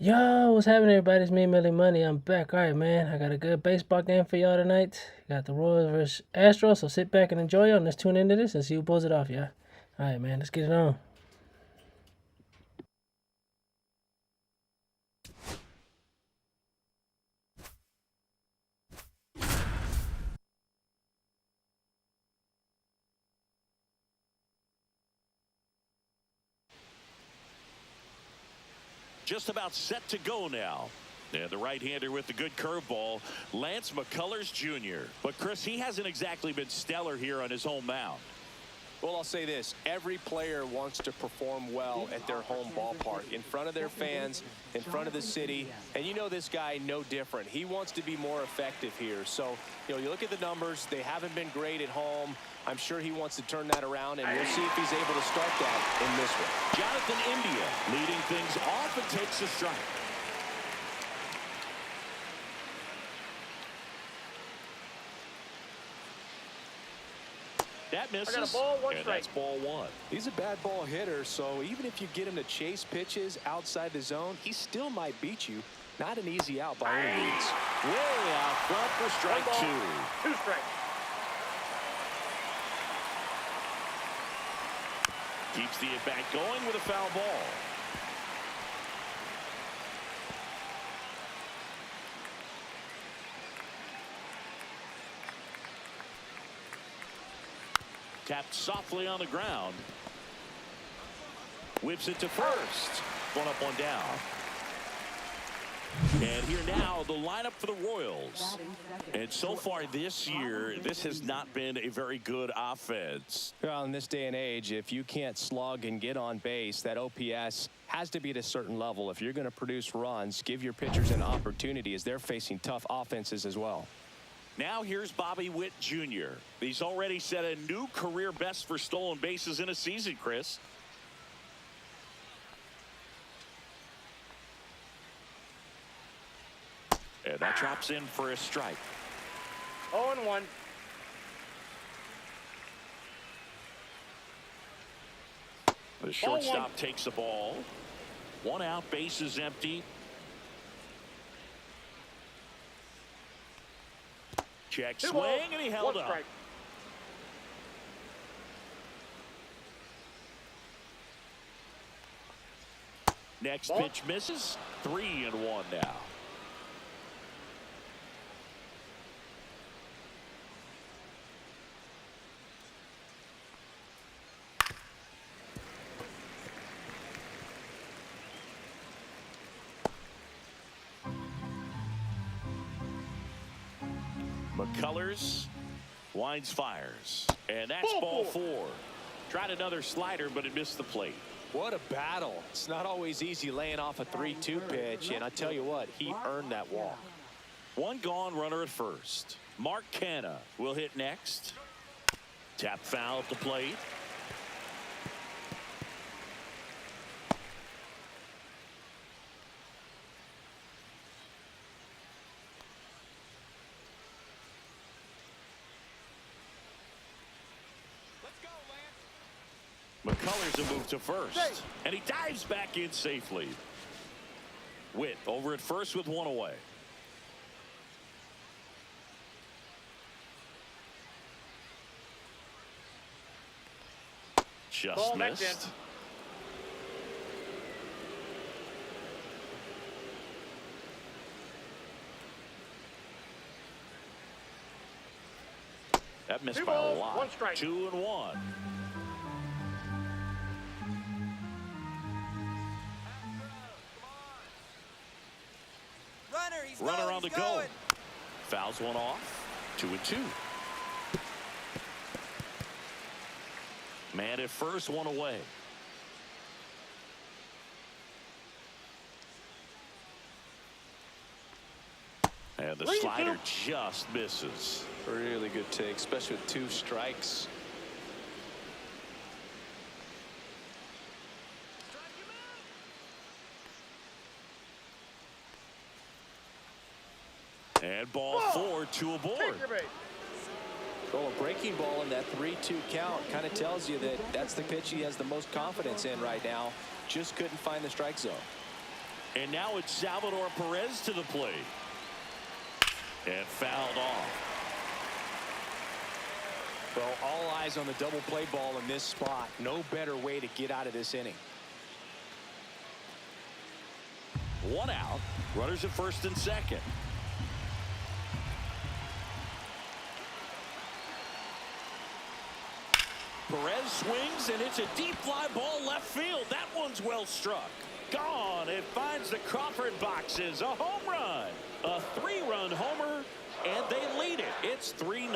Yo, what's happening, everybody? It's me, Millie Money. I'm back. All right, man. I got a good baseball game for y'all tonight. Got the Royals versus Astros, so sit back and enjoy it. And let's tune into this and see who pulls it off, yeah. All right, man. Let's get it on. Just about set to go now. And the right-hander with the good curveball, Lance McCullers Jr. But, Chris, he hasn't exactly been stellar here on his home mound. Well, I'll say this. Every player wants to perform well at their home ballpark, in front of their fans, in front of the city. And you know this guy no different. He wants to be more effective here. So, you look at the numbers. They haven't been great at home. I'm sure he wants to turn that around, and we'll see if he's able to start that in this one. Jonathan India leading things off and takes a strike. That misses, I got a ball, one and strike. that's ball one. He's a bad ball hitter, so even if you get him to chase pitches outside the zone, he still might beat you. Not an easy out by any means. Way out front for strike two. Two strikes. Keeps the at-bat going with a foul ball. Tapped softly on the ground. Whips it to first. One up, one down. And here now, the lineup for the Royals. And so far this year, this has not been a very good offense. Well, in this day and age, if you can't slug and get on base, that OPS has to be at a certain level. If you're going to produce runs, give your pitchers an opportunity as they're facing tough offenses as well. Now here's Bobby Witt Jr. He's already set a new career best for stolen bases in a season, Chris. And that drops in for a strike. 0-1. The shortstop takes the ball. One out, base is empty. Check swing, and he held up. Next pitch misses. 3-1 now. McCullers winds, fires, and that's ball four. Tried another slider, but it missed the plate. What a battle. It's not always easy laying off a 3-2 pitch, and I tell you what, he earned that walk. One gone, runner at first. Mark Canha will hit next. Tap foul at the plate. McCullers will move to first, and he dives back in safely. Witt over at first with one away. Just missed. That missed by a lot. 2-1. Runner on the go. Fouls one off. 2-2. Man at first, one away. And the slider just misses. Really good take, especially with 2 strikes. And ball four, 2 aboard. Well, a breaking ball in that 3-2 count kind of tells you that that's the pitch he has the most confidence in right now. Just couldn't find the strike zone. And now it's Salvador Perez to the plate. And fouled off. Well, all eyes on the double play ball in this spot. No better way to get out of this inning. One out. Runners at first and second. Perez swings, and it's a deep fly ball left field. That one's well struck. Gone. It finds the Crawford boxes. A home run. A 3-run homer, and they lead it. It's 3-0.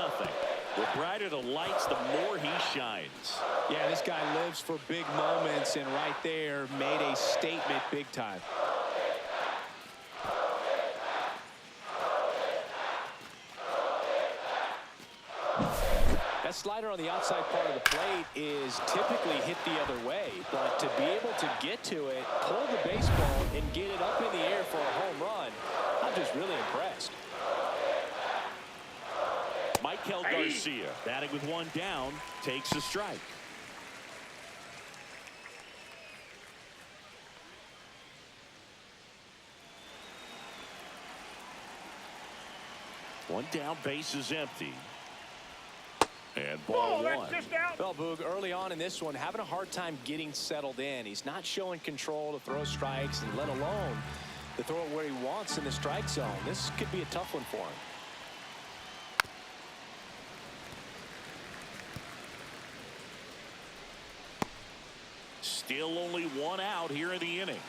The brighter the lights, the more he shines. Yeah, this guy lives for big moments, and right there made a statement big time. That slider on the outside part of the plate is typically hit the other way, but to be able to get to it, pull the baseball, and get it up in the air for a home run, I'm just really impressed. Michael Garcia, batting with one down, takes a strike. One down, base is empty. And ball one. Well, Boog, early on in this one, having a hard time getting settled in. He's not showing control to throw strikes, and let alone to throw it where he wants in the strike zone. This could be a tough one for him. Still only one out here in the inning.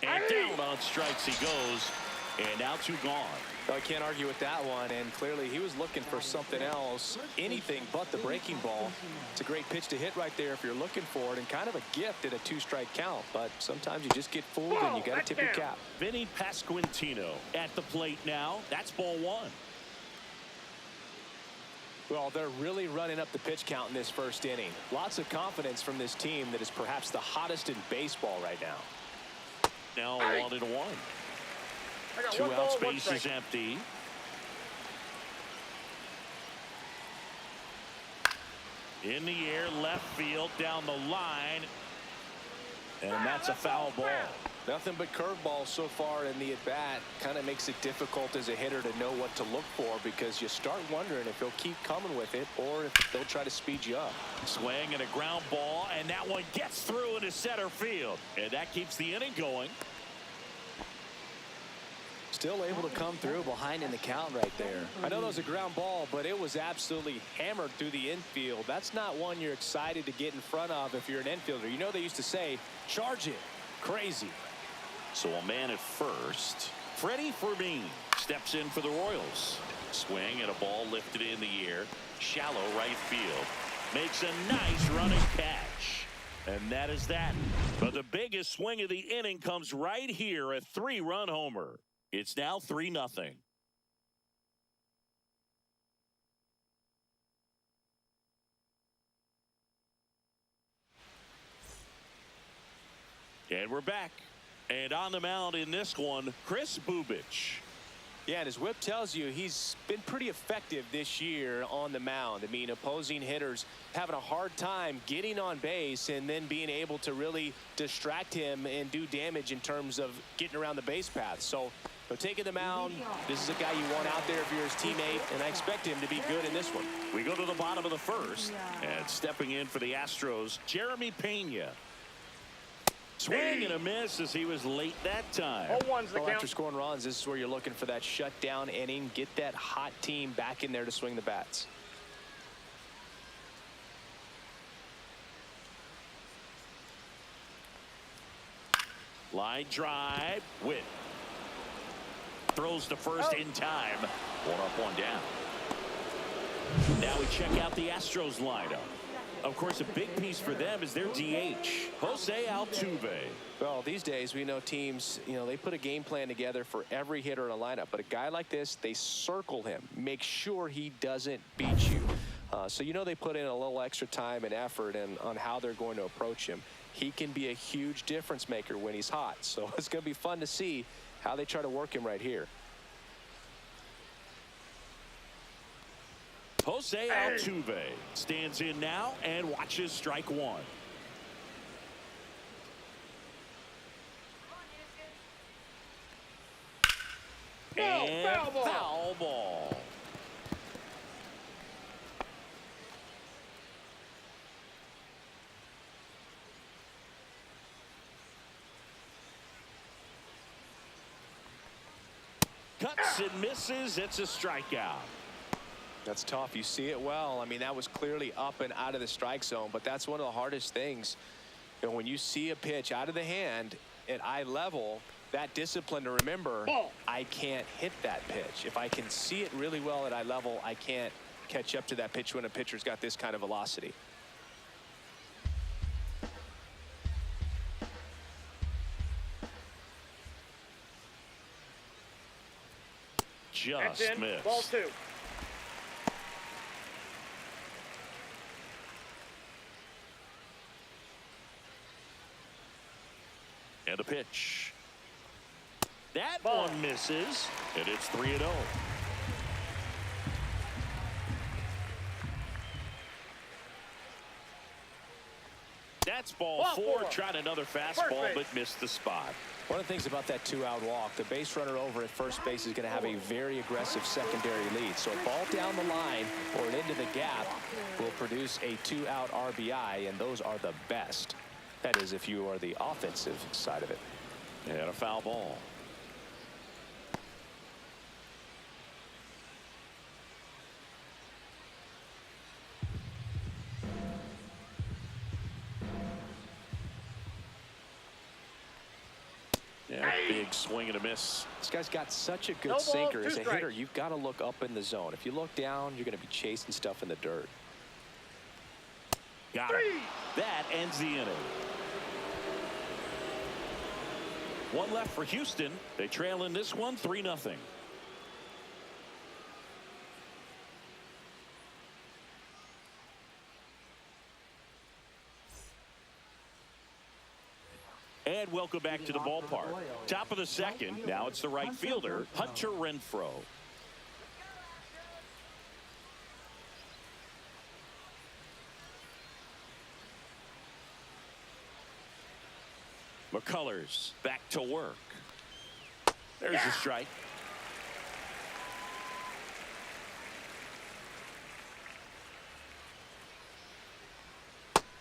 And down on strikes he goes. And now 2 gone. Well, I can't argue with that one, and clearly he was looking for something else, anything but the breaking ball. It's a great pitch to hit right there if you're looking for it, and kind of a gift at a 2-strike count, but sometimes you just get fooled and you got to tip your cap. Vinny Pasquantino at the plate now. That's ball 1. Well, they're really running up the pitch count in this first inning. Lots of confidence from this team that is perhaps the hottest in baseball right now. Now 1-1. 2 out, space is empty. In the air, left field, down the line. And that's a foul ball. Nothing but curveballs so far in the at-bat. Kind of makes it difficult as a hitter to know what to look for, because you start wondering if he'll keep coming with it or if they'll try to speed you up. Swing and a ground ball, and that one gets through into center field. And that keeps the inning going. Still able to come through behind in the count right there. I know that was a ground ball, but it was absolutely hammered through the infield. That's not one you're excited to get in front of if you're an infielder. You know they used to say, charge it. Crazy. So a man at first. Freddie Fermin steps in for the Royals. Swing and a ball lifted in the air. Shallow right field. Makes a nice running catch. And that is that. But the biggest swing of the inning comes right here, a 3-run homer. It's now 3-0. And we're back. And on the mound in this one, Kris Bubic. Yeah, and his whip tells you he's been pretty effective this year on the mound. I mean, opposing hitters having a hard time getting on base and then being able to really distract him and do damage in terms of getting around the base path. So, taking the mound, this is a guy you want out there if you're his teammate, and I expect him to be good in this one. We go to the bottom of the first, and stepping in for the Astros, Jeremy Pena. Swing and a miss as he was late that time. Well, after scoring runs, this is where you're looking for that shutdown inning. Get that hot team back in there to swing the bats. Line drive. Witt throws to first in time. 1 up, 1 down. Now we check out the Astros lineup. Of course, a big piece for them is their DH, Jose Altuve. Well, these days we know teams, they put a game plan together for every hitter in a lineup. But a guy like this, they circle him, make sure he doesn't beat you. So they put in a little extra time and effort on how they're going to approach him. He can be a huge difference maker when he's hot. So it's going to be fun to see how they try to work him right here. Jose Altuve stands in now and watches strike 1. And foul ball. foul ball. Cuts and misses. It's a strikeout. That's tough. You see it well. I mean, that was clearly up and out of the strike zone, but that's one of the hardest things. You know, when you see a pitch out of the hand at eye level, that discipline to remember, I can't hit that pitch. If I can see it really well at eye level, I can't catch up to that pitch when a pitcher's got this kind of velocity. Just That's in. missed. Ball 2. And a pitch. That Ball. one misses, and it's 3-0. That's ball 4. Tried another fastball, but missed the spot. One of the things about that 2-out walk, the base runner over at first base is going to have a very aggressive secondary lead. So a ball down the line or into the gap will produce a 2-out RBI, and those are the best. That is, if you are the offensive side of it. And a foul ball. Yeah, big swing and a miss. This guy's got such a good No ball, sinker. 2 As a strikes. hitter, you've got to look up in the zone. If you look down, you're going to be chasing stuff in the dirt. Got it. That ends the inning. One left for Houston. They trail in this one 3-0. And welcome back to the ballpark. Top of the second. Now it's the right fielder, Hunter Renfroe. McCullers back to work. There's a strike.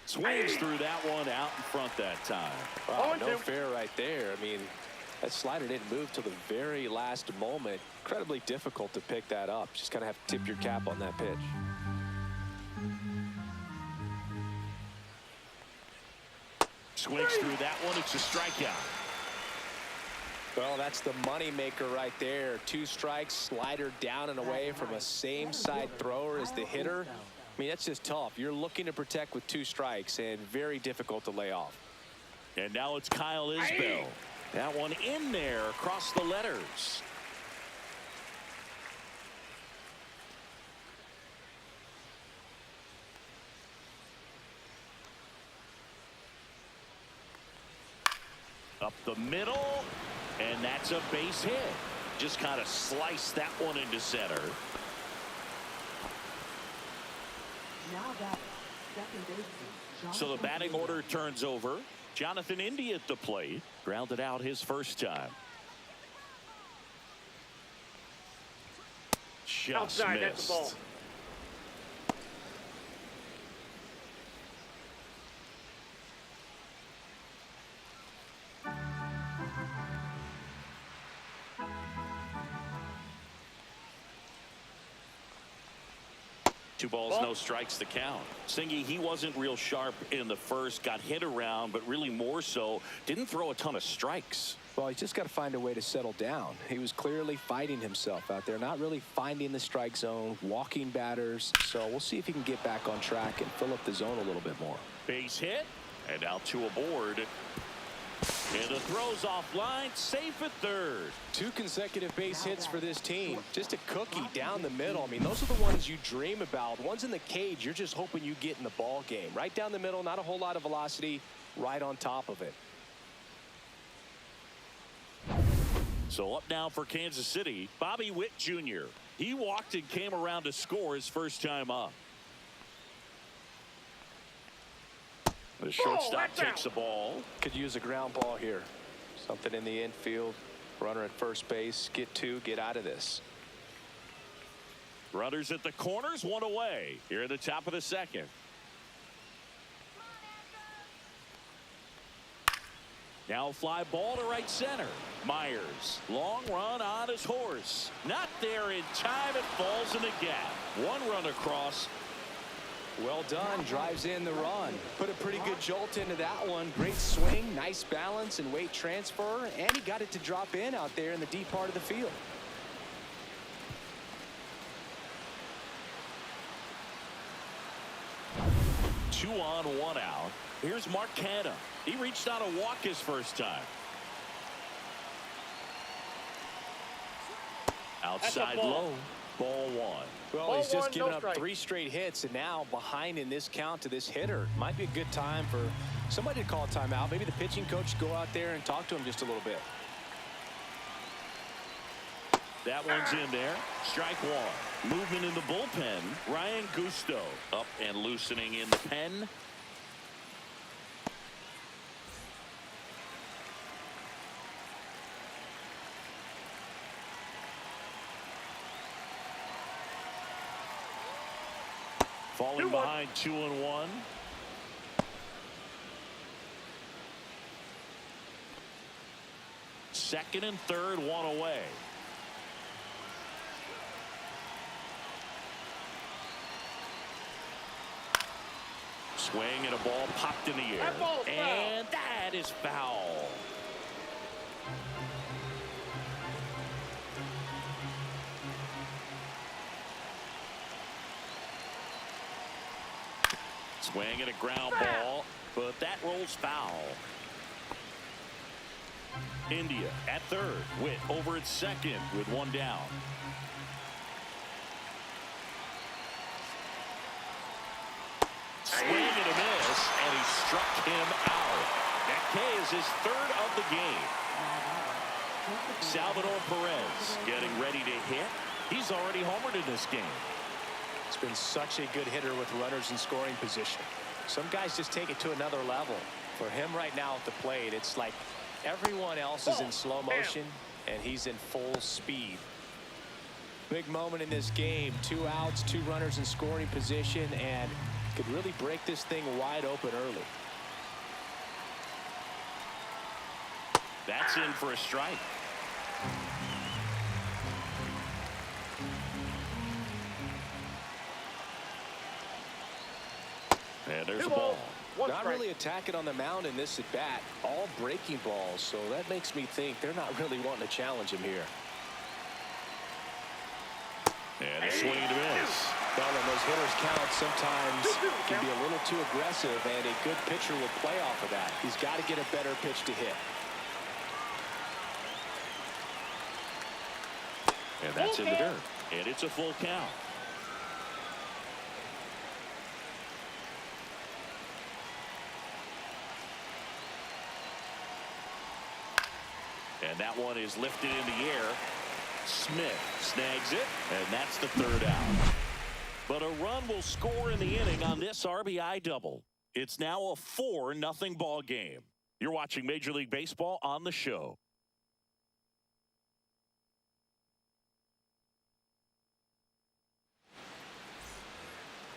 Swings through that one out in front that time. Wow, no fair right there. I mean, that slider didn't move till the very last moment. Incredibly difficult to pick that up. Just kind of have to tip your cap on that pitch. Swings through that one. It's a strikeout. Well, that's the money maker right there. 2 strikes, slider down and away from a same side thrower as the hitter. I mean, that's just tough. You're looking to protect with 2 strikes and very difficult to lay off. And now it's Kyle Isbell. That one in there across the letters. Up the middle, and that's a base hit. Just kind of sliced that one into center. So the batting order turns over. Jonathan India at the plate. Grounded out his first time. Just Outside, missed. that's the ball. Two balls, no strikes to count. Singy, he wasn't real sharp in the first, got hit around, but really more so, didn't throw a ton of strikes. Well, he's just got to find a way to settle down. He was clearly fighting himself out there, not really finding the strike zone, walking batters. So we'll see if he can get back on track and fill up the zone a little bit more. Base hit, and out to a board. And the throw's offline, safe at third. 2 consecutive base hits for this team. Just a cookie down the middle. I mean, those are the ones you dream about. Ones in the cage, you're just hoping you get in the ball game. Right down the middle, not a whole lot of velocity, right on top of it. So up now for Kansas City, Bobby Witt Jr. He walked and came around to score his first time up. The shortstop takes the ball. Could use a ground ball here. Something in the infield. Runner at first base. Get two. Get out of this. Runners at the corners, one away. Here at the top of the second. Now a fly ball to right center. Myers, long run on his horse. Not there in time. It falls in the gap. One run across. Well done. Drives in the run. Put a pretty good jolt into that one. Great swing, nice balance and weight transfer, and he got it to drop in out there in the deep part of the field. Two on, one out. Here's Marcano. He reached on a walk his first time. Outside low. Ball one. Well, he's just given up 3 straight hits, and now behind in this count to this hitter. Might be a good time for somebody to call a timeout. Maybe the pitching coach go out there and talk to him just a little bit. That one's in there. Strike one. Movement in the bullpen. Ryan Gusto up and loosening in the pen. Falling behind 2-1. Second and third, one away. Swing and a ball popped in the air. And that is foul. Swing and a ground ball, but that rolls foul. India at third. Witt over at second with one down. Swing and a miss, and he struck him out. That K is his third of the game. Salvador Perez getting ready to hit. He's already homered in this game. It's been such a good hitter with runners in scoring position. Some guys just take it to another level. For him right now at the plate, it's like everyone else is in slow motion, and he's in full speed. Big moment in this game. 2 outs, 2 runners in scoring position, and could really break this thing wide open early. That's in for a strike. And there's a ball. Not really attacking on the mound in this at bat. All breaking balls, so that makes me think they're not really wanting to challenge him here. And a swing and a miss. Well, when those hitters count, sometimes can be a little too aggressive, and a good pitcher will play off of that. He's got to get a better pitch to hit. And that's in the dirt. And it's a full count. And that one is lifted in the air. Smith snags it, and that's the third out. But a run will score in the inning on this RBI double. It's now a 4-0 ball game. You're watching Major League Baseball on the show.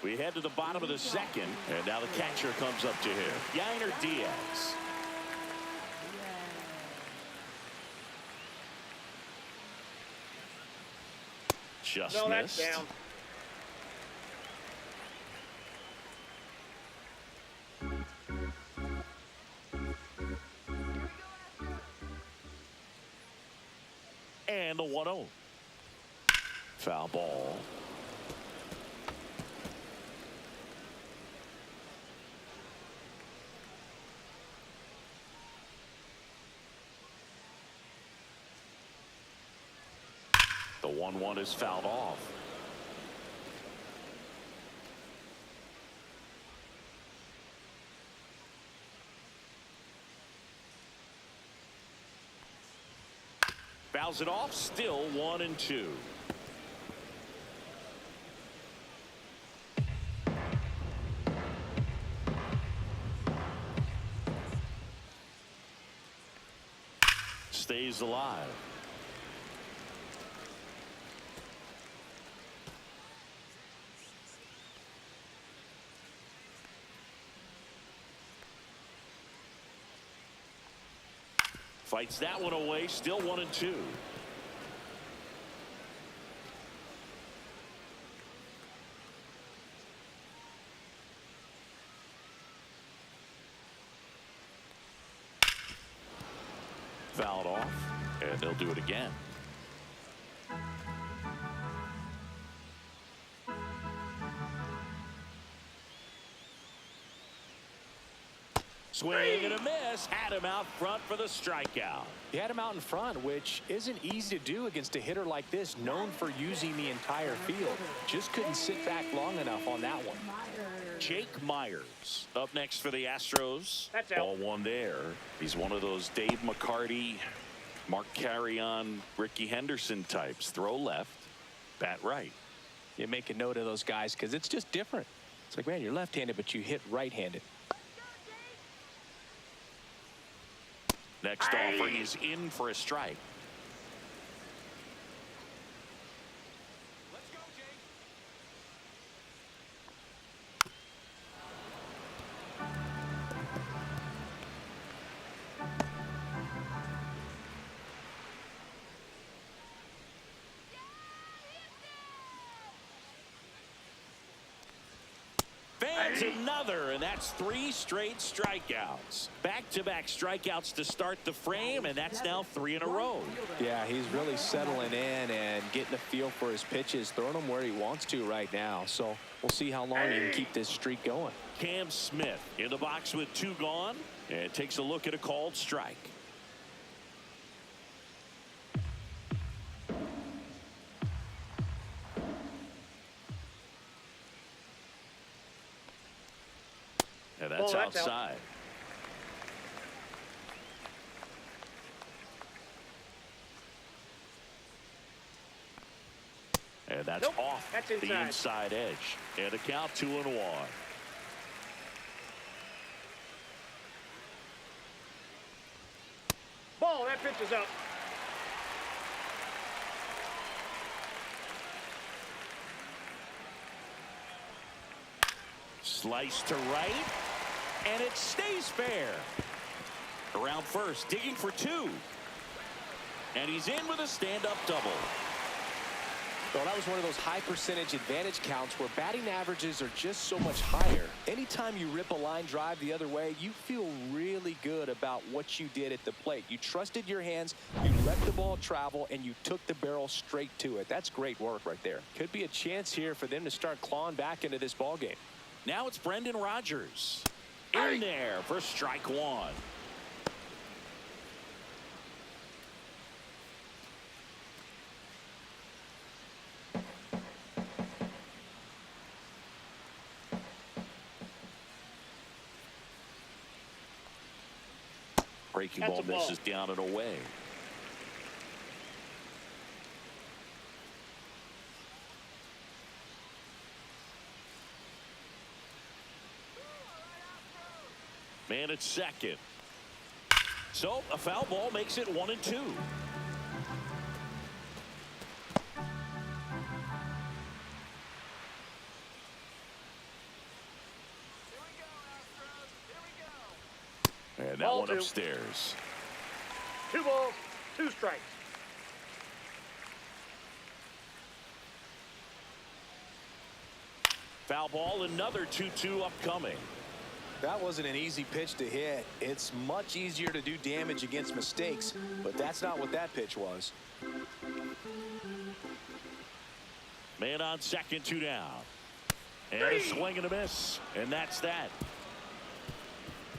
We head to the bottom of the second, and now the catcher comes up to him. Yainer Diaz. Just missed. Down. And the 1-0. Foul ball. The 1-1 is fouled off. Fouls it off, still 1-2. stays alive. Fights that one away. Still 1-2. Fouled off, and they'll do it again. Swing and a miss. Had him out front for the strikeout. He had him out in front, which isn't easy to do against a hitter like this, known for using the entire field. Just couldn't sit back long enough on that one. Jake Myers up next for the Astros. That's out. Ball one there. He's one of those Dave McCarty, Mark Carrion, Ricky Henderson types. Throw left, bat right. You make a note of those guys because it's just different. It's like, man, you're left-handed, but you hit right-handed. Next offering is in for a strike. Let's go, Jake. Fans another, and that's 3 straight strikeouts. Back-to-back strikeouts to start the frame, and that's now 3 in a row. Yeah, he's really settling in and getting a feel for his pitches, throwing them where he wants to right now. So we'll see how long he can keep this streak going. Cam Smith in the box with 2 gone, and takes a look at a called strike. And that's outside. And that's off That's the inside. inside edge. And a count 2-1. Ball, that pitch is up. Slice to right, and it stays fair. Around first, digging for 2. And he's in with a stand-up double. Well, that was one of those high percentage advantage counts where batting averages are just so much higher. Anytime you rip a line drive the other way, you feel really good about what you did at the plate. You trusted your hands, you let the ball travel, and you took the barrel straight to it. That's great work right there. Could be a chance here for them to start clawing back into this ball game. Now it's Brendan Rodgers in there for strike 1. Breaking That's ball a ball. misses down and away. Man at second. So a foul ball makes it 1-2. And that Ball one 2. upstairs. 2 balls, 2 strikes. Foul ball, another 2-2 upcoming. That wasn't an easy pitch to hit. It's much easier to do damage against mistakes, but that's not what that pitch was. Man on second, 2 down. And a swing and a miss. And that's that.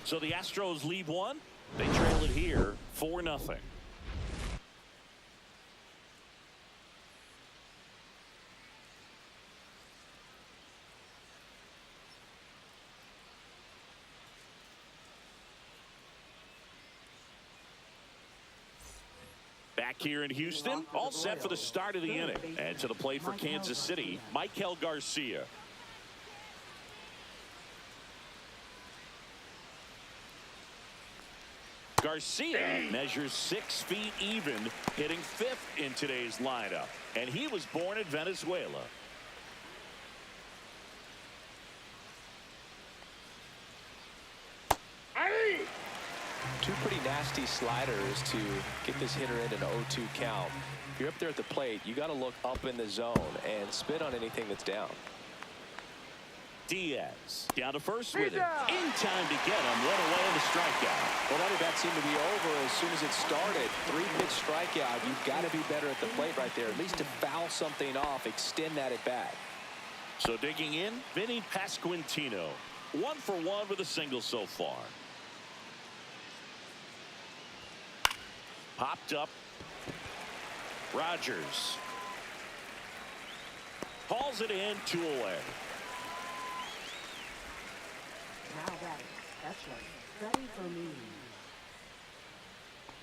So the Astros lead 1. They trail it here 4-0. Back here in Houston, all set for the start of the inning. And to the plate for Kansas City, Michael Garcia. Garcia measures 6 feet even, hitting 5th in today's lineup. And he was born in Venezuela. Two pretty nasty sliders to get this hitter in an 0-2 count. If you're up there at the plate, you got to look up in the zone and spit on anything that's down. Diaz down to first with it. In time to get him. One away in the strikeout. Well, that at-bat seemed to be over as soon as it started. 3-pitch strikeout. You've got to be better at the plate right there. At least to foul something off, extend that at-bat. So digging in, Vinny Pasquantino. 1 for 1 with a single so far. Popped up. Rogers hauls it in, 2 away. Now batting, that's right. Freddie Fermin.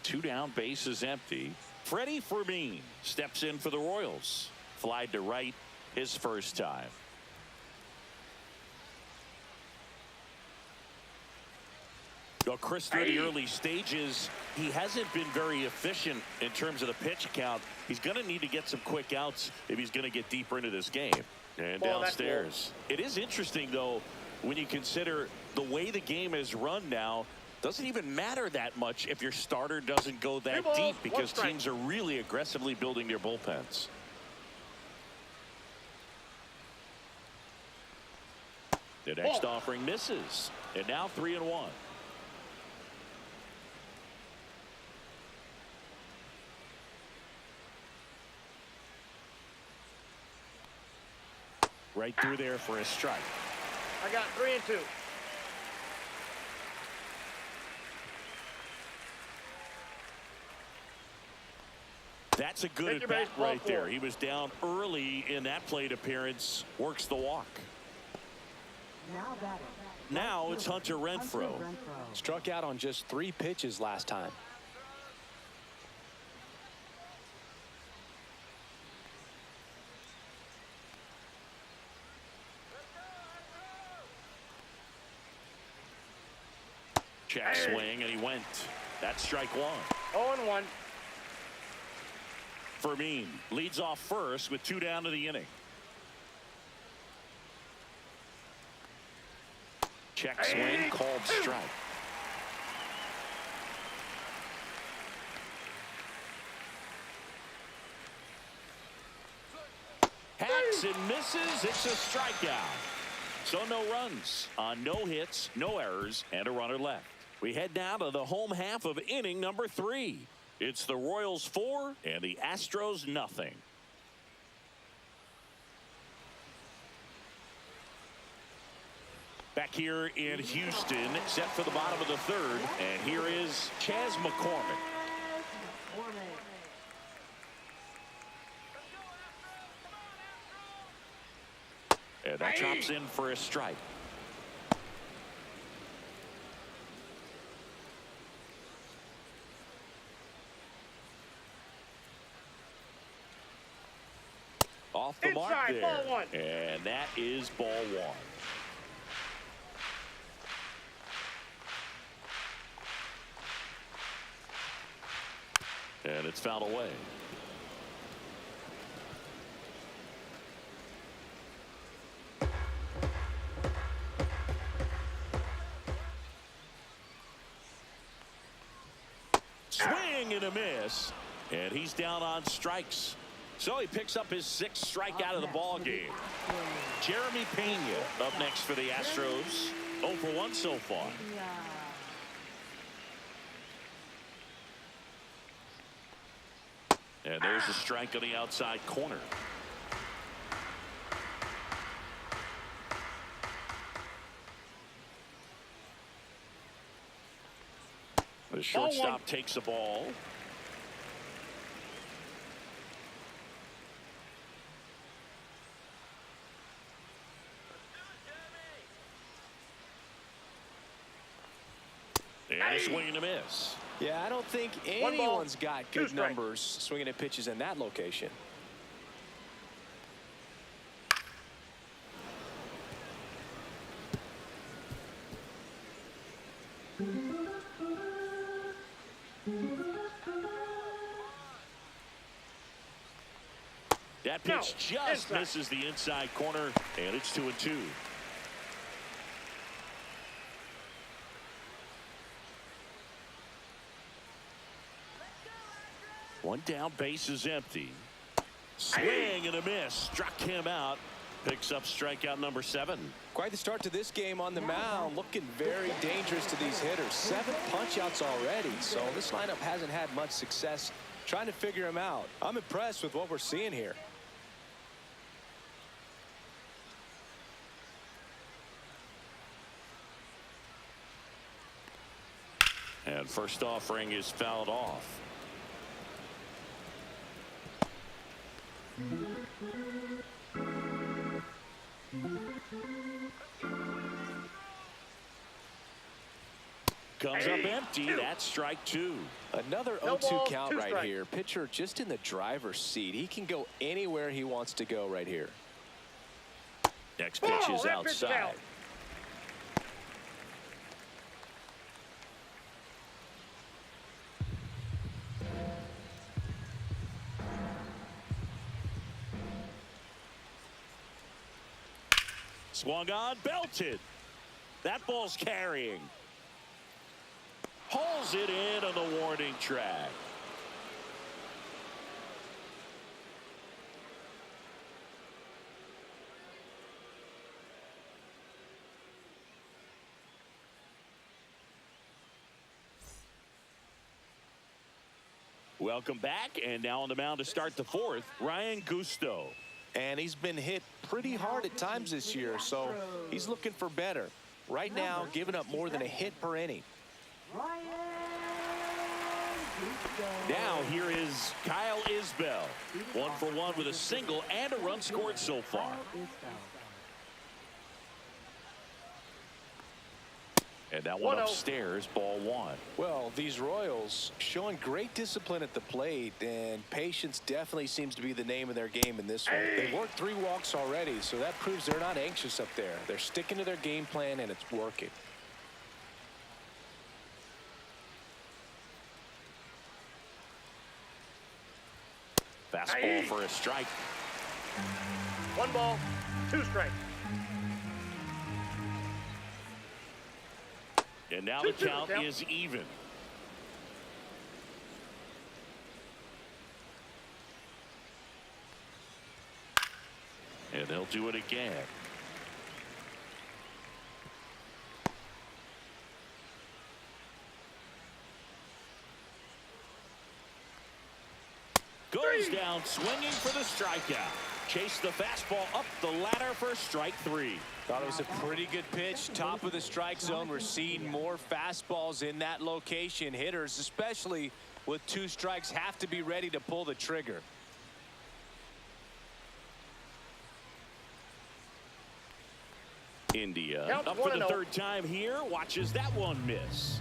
2 down, base is empty. Freddie Fermin steps in for the Royals. Flied to right his first time. Well, Chris, through the early stages, he hasn't been very efficient in terms of the pitch count. He's going to need to get some quick outs if he's going to get deeper into this game. And downstairs. It is interesting, though, when you consider the way the game is run now. Doesn't even matter that much if your starter doesn't go that deep, because teams are really aggressively building their bullpens. The next offering misses. And now 3-1. Right through there for a strike. I got 3-2. That's a good at bat right there. He was down early in that plate appearance. Works the walk. Now batting. Now it's Hunter Renfroe. Struck out on just 3 pitches last time. Check swing, and he went. That's strike 1. 0-1. Fermin leads off first with 2 down to the inning. Check swing, called strike. Hacks and misses. It's a strikeout. So no runs on no hits, no errors, and a runner left. We head now to the home half of inning number 3. It's the Royals 4 and the Astros nothing. Back here in Houston, set for the bottom of the 3rd, and here is Chas McCormick. And that chops in for a strike. Off the mark there. Ball 1. And that is ball 1. And it's fouled away. Swing and a miss. And he's down on strikes. So he picks up his 6th strikeout of the ball game. Jeremy Pena up next for the Astros. 0 for 1 so far. And there's a strike on the outside corner. The shortstop takes the ball. And a swing and a miss. Yeah, I don't think anyone's got good numbers swinging at pitches in that location. That No, pitch just inside. misses the inside corner, and it's 2-2. One down, base is empty. Swing and a miss. Struck him out. Picks up strikeout number 7. Quite the start to this game on the mound. Looking very dangerous to these hitters. 7 punch-outs already. So this lineup hasn't had much success trying to figure him out. I'm impressed with what we're seeing here. And first offering is fouled off. Comes up empty. That's strike 2. Another No 0-2 ball, count 2 right strikes. here. Pitcher just in the driver's seat. He can go anywhere he wants to go right here. Next pitch Ball, is that pitch outside. out. Swung on, belted. That ball's carrying. Hauls it in on the warning track. Welcome back, and now on the mound to start the 4th, Ryan Gusto. And he's been hit pretty hard at times this year, so he's looking for better. Right now, giving up more than a hit per inning. Ryan Now here is Kyle Isbell. 1 for 1 with a single and a run scored so far. And that one 1-0. upstairs, ball 1. Well, these Royals showing great discipline at the plate, and patience definitely seems to be the name of their game in this one. They've worked 3 walks already, so that proves they're not anxious up there. They're sticking to their game plan, and it's working. Fastball for a strike. 1 ball, 2 strikes. And now the 2-2 count count. is even. And they'll do it again. Goes down swinging for the strikeout. Chase the fastball up the ladder for strike 3. Thought it was a pretty good pitch. Top of the strike zone. We're seeing more fastballs in that location. Hitters, especially with 2 strikes, have to be ready to pull the trigger. India Count up for the 1-0. 3rd time here. Watches that one miss.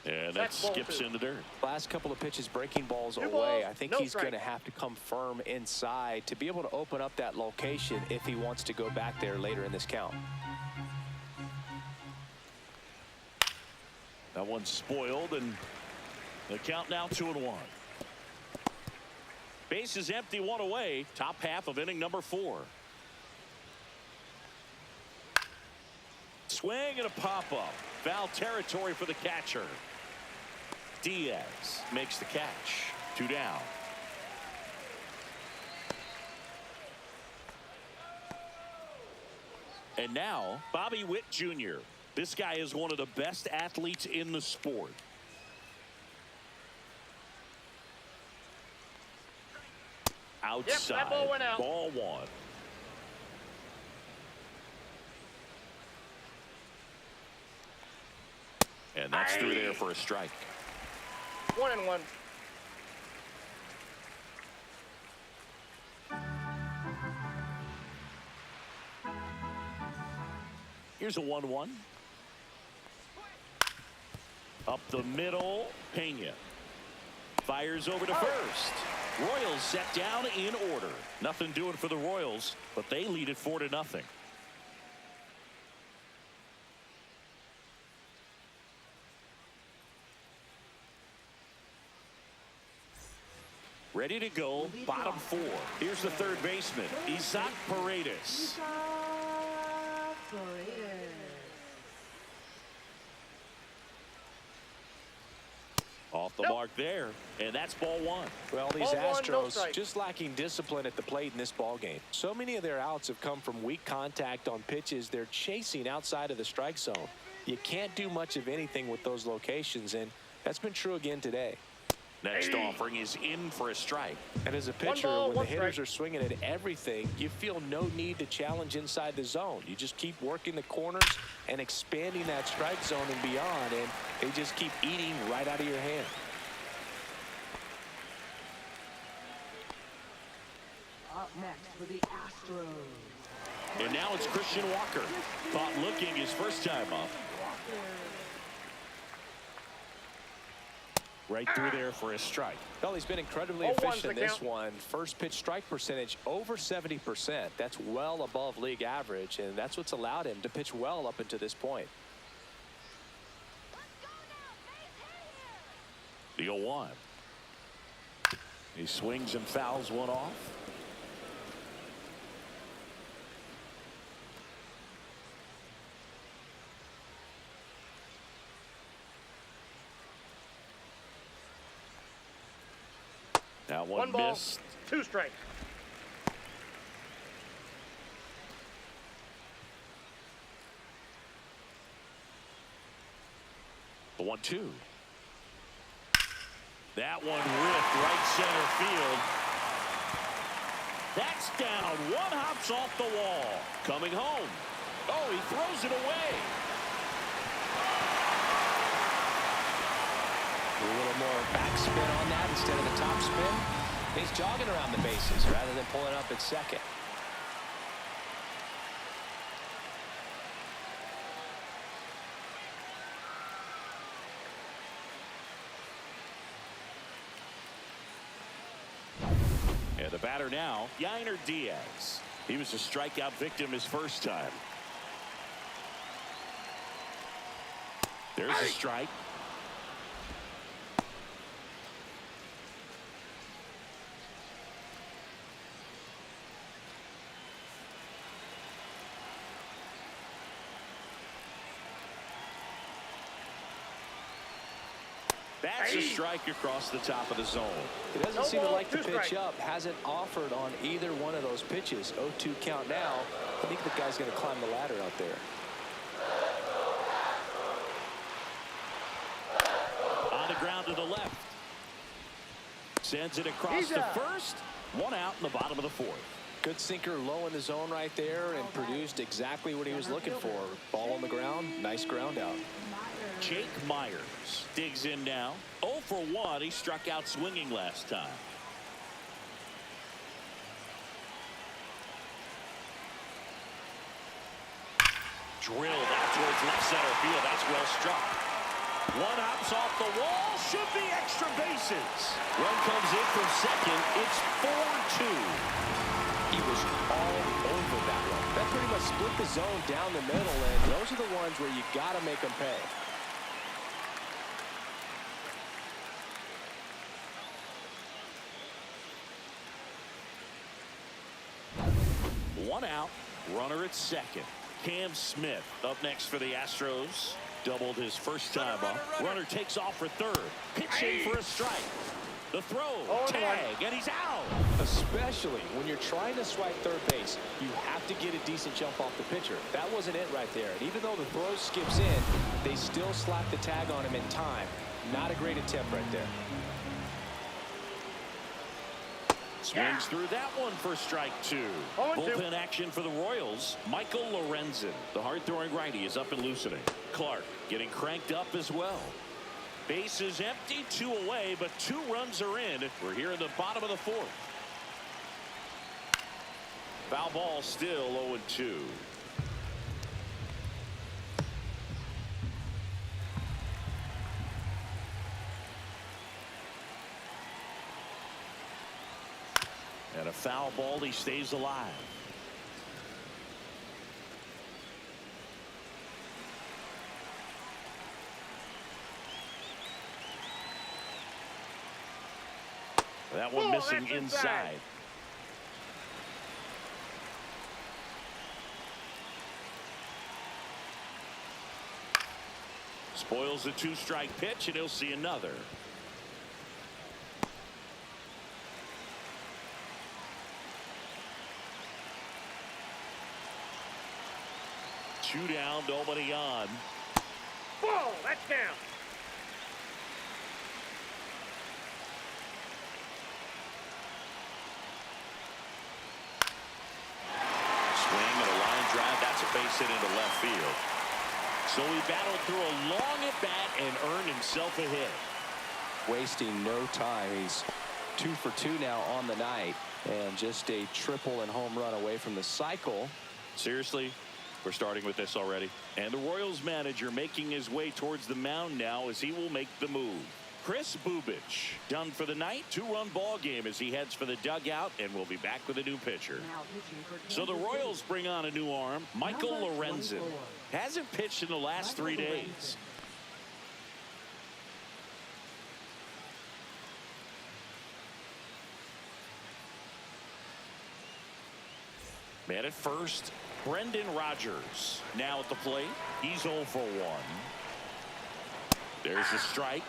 And that That's ball skips 2. in the dirt. Last couple of pitches breaking balls 2 away. balls, I think no he's strike. going to have to come firm inside to be able to open up that location if he wants to go back there later in this count. That one's spoiled, and the count now 2-1. Base is empty, 1 away. Top half of inning number 4. Swing and a pop-up. Foul territory for the catcher. Diaz makes the catch. 2 down. And now, Bobby Witt Jr. This guy is one of the best athletes in the sport. Outside. that ball went out. Ball 1. And that's through there for a strike. 1-1. Here's a 1-1. Up the middle, Pena. Fires over to first. Royals set down in order. Nothing doing for the Royals, but they lead it 4-0. Ready to go, bottom 4. Here's the third baseman, Isaac Paredes. Off the mark there, and that's ball 1. Well, these Ball 1, no Astros strike. just lacking discipline at the plate in this ball game. So many of their outs have come from weak contact on pitches they're chasing outside of the strike zone. You can't do much of anything with those locations, and that's been true again today. Next offering is in for a strike. And as a pitcher, ball, when one the hitters strike. are swinging at everything, you feel no need to challenge inside the zone. You just keep working the corners and expanding that strike zone and beyond, and they just keep eating right out of your hand. Up next for the Astros. And now it's Christian Walker. Caught looking his first time up. Right through there for a strike. Well, he's been incredibly 0-1's efficient in the this count. one. First pitch strike percentage over 70%. That's well above league average, and that's what's allowed him to pitch well up until this point. The 0-1. He swings and fouls one off. Now one ball, missed. 2 strikes. The 1-2. That one ripped right center field. That's down. One hops off the wall. Coming home. Oh, he throws it away. A little more backspin on that instead of the top spin. He's jogging around the bases rather than pulling up at second. And the batter now, Yainer Diaz. He was a strikeout victim his first time. There's a strike. That's a strike across the top of the zone. He doesn't No seem to ball, like the 2 pitch strikes. up. Hasn't offered on either one of those pitches. 0-2 count now. I think the guy's going to climb the ladder out there. On the ground to the left. Sends it across He's to out. first. One out in the bottom of the 4th. Good sinker low in the zone right there and produced exactly what he was looking for. Ball on the ground. Nice ground out. Jake Myers digs in now. 0 for 1. He struck out swinging last time. Drilled out towards left center field. That's well struck. One hops off the wall. Should be extra bases. Run comes in from second. It's 4-2. He was all over that one. That pretty much split the zone down the middle, and those are the ones where you got to make them pay. One out. Runner at second. Cam Smith up next for the Astros. Doubled his first time up. Runner takes off for third. Pitching for a strike. The throw. Tag. And he's out. Especially when you're trying to swipe third base, you have to get a decent jump off the pitcher. That wasn't it right there. And even though the throw skips in, they still slap the tag on him in time. Not a great attempt right there. Swings through that one for strike 2. 0-2. Bullpen action for the Royals. Michael Lorenzen, the hard-throwing righty, is up and loosening. Clark getting cranked up as well. Base is empty, 2 away, but 2 runs are in. We're here in the bottom of the 4th. Foul ball still 0-2. And a foul ball, he stays alive. That one Ball, missing that's inside. Spoils the 2-strike pitch, and he'll see another. Two down, nobody on. Ball, that's down. Swing and a line drive. That's a base hit into left field. So he battled through a long at bat and earned himself a hit. Wasting no time. He's 2 for 2 now on the night, and just a triple and home run away from the cycle. Seriously, we're starting with this already. And the Royals manager making his way towards the mound now as he will make the move. Chris Bubich done for the night. 2-run ball game as he heads for the dugout, and we'll be back with a new pitcher. So the Royals bring on a new arm, Michael Lorenzen. Hasn't pitched in the last 3 days. Man at first, Brendan Rodgers. Now at the plate, he's 0 for 1. There's a strike.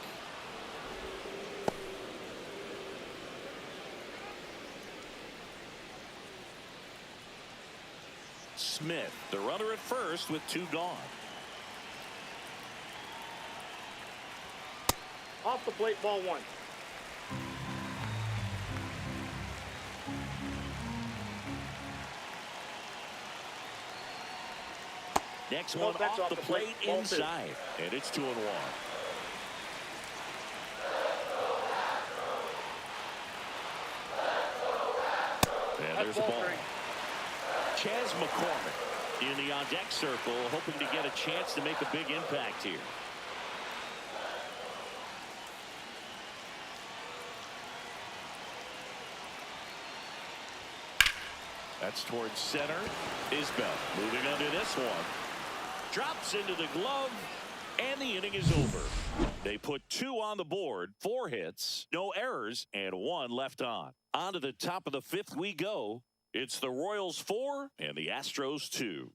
Smith, the runner at first with 2 gone. Off the plate, ball 1. Next No, one that's off the plate ball 2. inside, and it's 2-1. And That's there's the ball ball. 3. Chas McCormick in the on-deck circle, hoping to get a chance to make a big impact here. That's towards center. Isbell moving under this one. Drops into the glove, and the inning is over. They put 2 on the board, 4 hits, no errors, and 1 left on. On to the top of the 5th we go. It's the Royals 4 and the Astros 2.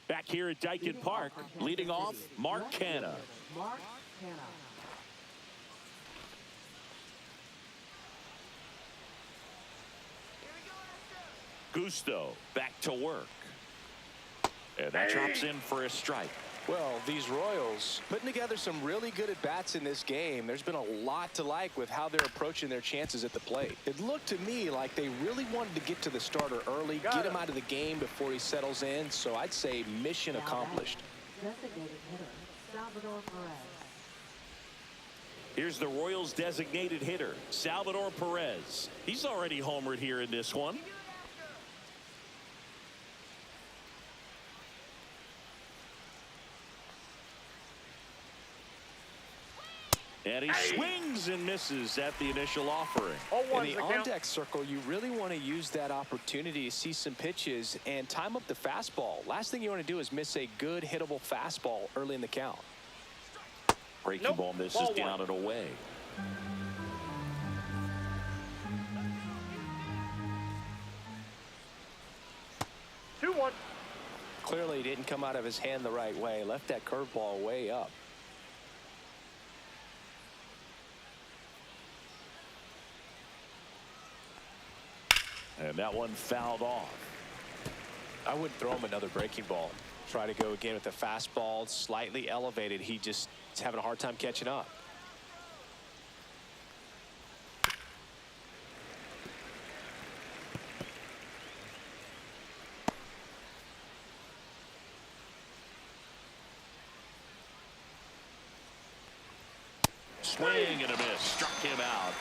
Back here at Dyken Park, leading off, Mark Canha. Mark Canha. Gusto back to work. And that drops in for a strike. Well, these Royals putting together some really good at-bats in this game. There's been a lot to like with how they're approaching their chances at the plate. It looked to me like they really wanted to get to the starter early, get him out of the game before he settles in. So I'd say mission accomplished. Designated hitter, Salvador Perez. Here's the Royals designated hitter, Salvador Perez. He's already homered here in this one. And he swings and misses at the initial offering. In the on-deck circle, you really want to use that opportunity to see some pitches and time up the fastball. Last thing you want to do is miss a good hittable fastball early in the count. Breaking ball misses down and away. Clearly didn't come out of his hand the right way. Left that curveball way up. And that one fouled off. I wouldn't throw him another breaking ball. Try to go again with the fastball slightly elevated. He just is having a hard time catching up. Swing and a miss. Struck him out.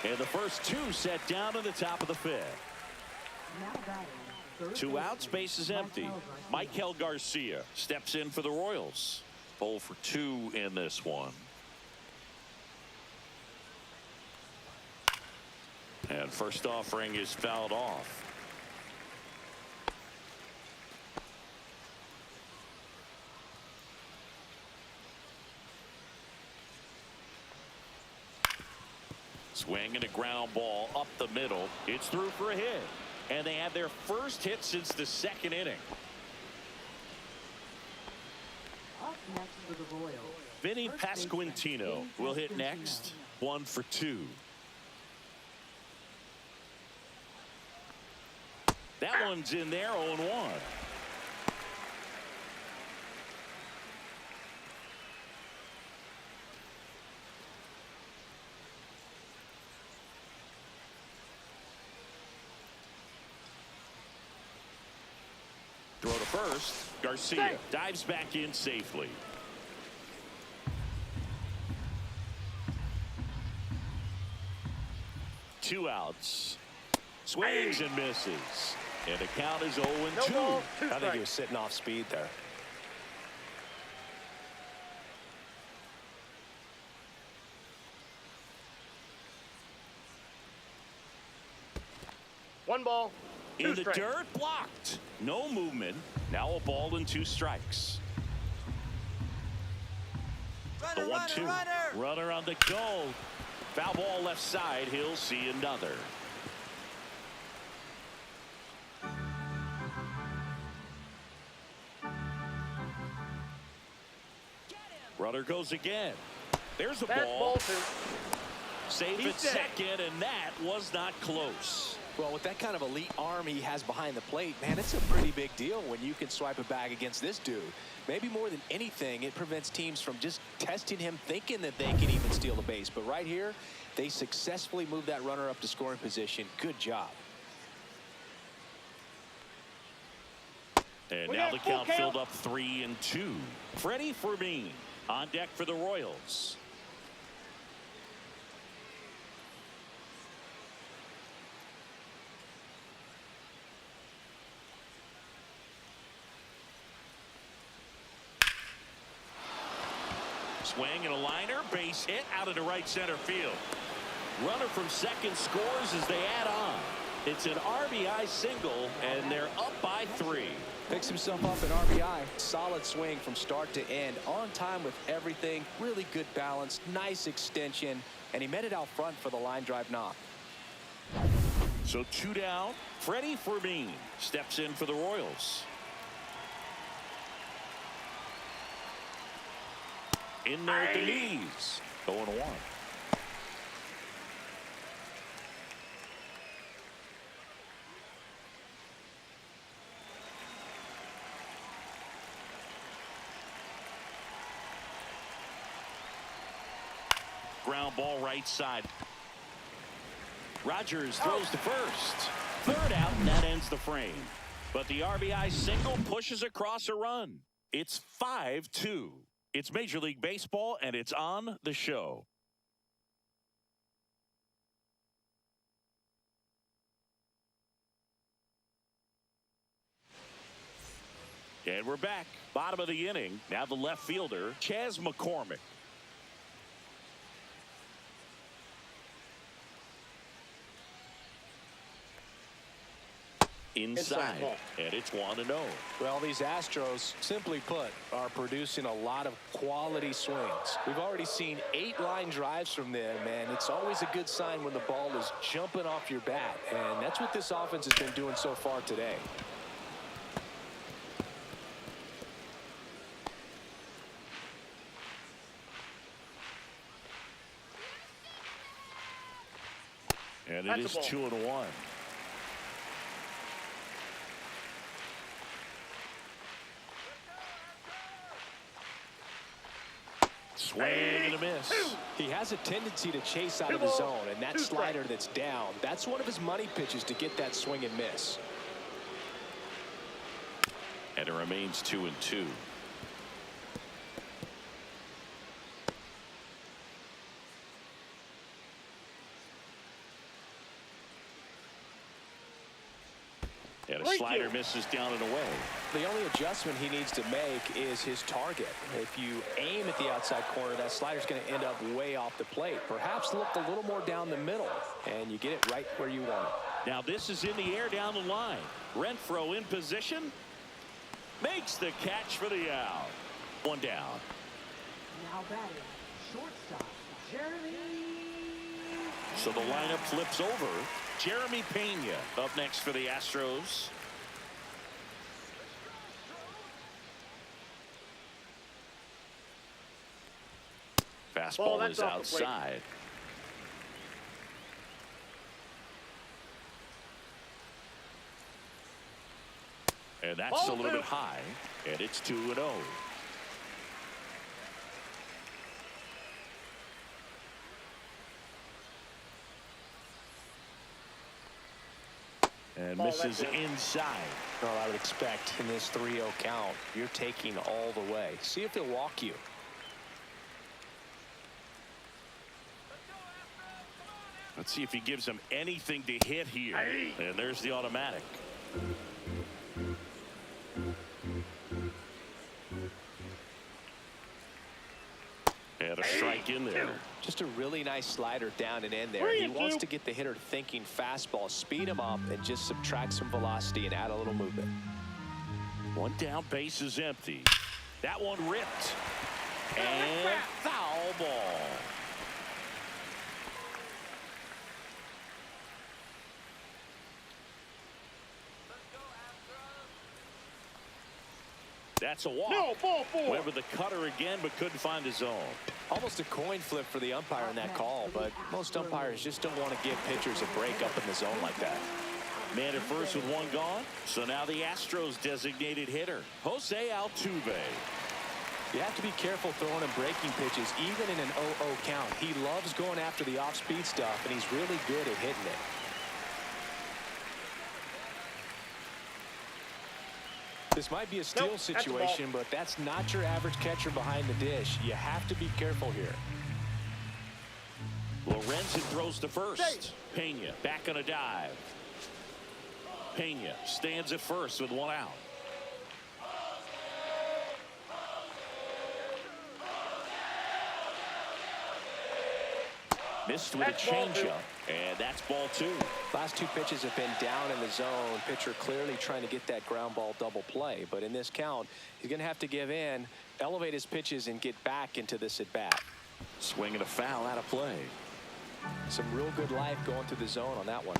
And the first 2 set down to the top of the 5th. Now batting, 2 outs, base is empty. Michael Garcia steps in for the Royals. 0 for 2 in this one. And first offering is fouled off. Swing and a ground ball up the middle. It's through for a hit. And they have their first hit since the second inning. Up next for the Royals. Vinny First baseman, Pasquantino Vinny will hit Pasquantino. next. 1 for 2. That one's in there, 0-1. Throw to first. Garcia dives back in safely. Two outs. Swings and misses. And the count is 0-2. No ball, 2 I think he strikes. was sitting off speed there. One ball, 2 In the strikes. dirt, blocked. No movement. Now a ball and 2 strikes. The 1-2. Runner on the go. Foul ball left side. He'll see another. Runner goes again. There's a Fastball ball. 2. Safe He's at dead. second, and that was not close. Well, with that kind of elite arm he has behind the plate, man, it's a pretty big deal when you can swipe a bag against this dude. Maybe more than anything, it prevents teams from just testing him, thinking that they can even steal the base. But right here, they successfully moved that runner up to scoring position. Good job. And We now got the full count count. filled up 3-2. Freddie Fermin on deck for the Royals. Swing and a liner, base hit out into right center field. Runner from second scores as they add on. It's an RBI single, and they're up by 3. Picks himself up an RBI. Solid swing from start to end. On time with everything. Really good balance. Nice extension. And he met it out front for the line drive knock. So 2 down. Freddie Fermin steps in for the Royals. In there at the knees. 0-1. Ground ball right side. Rogers throws to first. 3rd out, and that ends the frame. But the RBI single pushes across a run. It's 5-2. It's Major League Baseball, and it's on the show. And we're back. Bottom of the inning. Now the left fielder, Chas McCormick. Inside. ball. And it's 1-0. Well, these Astros, simply put, are producing a lot of quality swings. We've already seen 8 line drives from them, and it's always a good sign when the ball is jumping off your bat. And that's what this offense has been doing so far today. And it That's is a ball. 2-1. Swing and a miss. He has a tendency to chase out of the zone, and that slider that's down, that's one of his money pitches to get that swing and miss. And it remains 2-2. And a slider misses down and away. The only adjustment he needs to make is his target. If you aim at the outside corner, that slider's going to end up way off the plate. Perhaps look a little more down the middle, and you get it right where you want it. Now this is in the air down the line. Renfroe in position. Makes the catch for the out. 1 down. Now batting, shortstop, Jeremy So the lineup flips over. Jeremy Pena up next for the Astros. Fastball is outside. And that's a little bit high. And it's 2-0. And misses inside. Well, I would expect in this 3-0 count, you're taking all the way. See if they'll walk you. Let's see if he gives him anything to hit here. And there's the automatic. And a strike in there. Just a really nice slider down and in there. He wants to get the hitter thinking fastball, speed him up, and just subtract some velocity and add a little movement. One down, base is empty. That one ripped. And foul ball. That's a walk. No, ball four. Went with the cutter again, but couldn't find his zone. Almost a coin flip for the umpire in that call, but most umpires just don't want to give pitchers a break up in the zone like that. Man at first with one gone. So now the Astros designated hitter, Jose Altuve. You have to be careful throwing him breaking pitches, even in an 0-0 count. He loves going after the off-speed stuff, and he's really good at hitting it. This might be a steal situation, but that's not your average catcher behind the dish. You have to be careful here. Lorenzen throws to first. Pena back on a dive. Pena stands at first with one out. Missed with a changeup, and that's ball two. Last two pitches have been down in the zone. Pitcher clearly trying to get that ground ball double play. But in this count, he's going to have to give in, elevate his pitches, and get back into this at bat. Swinging a foul out of play. Some real good life going through the zone on that one.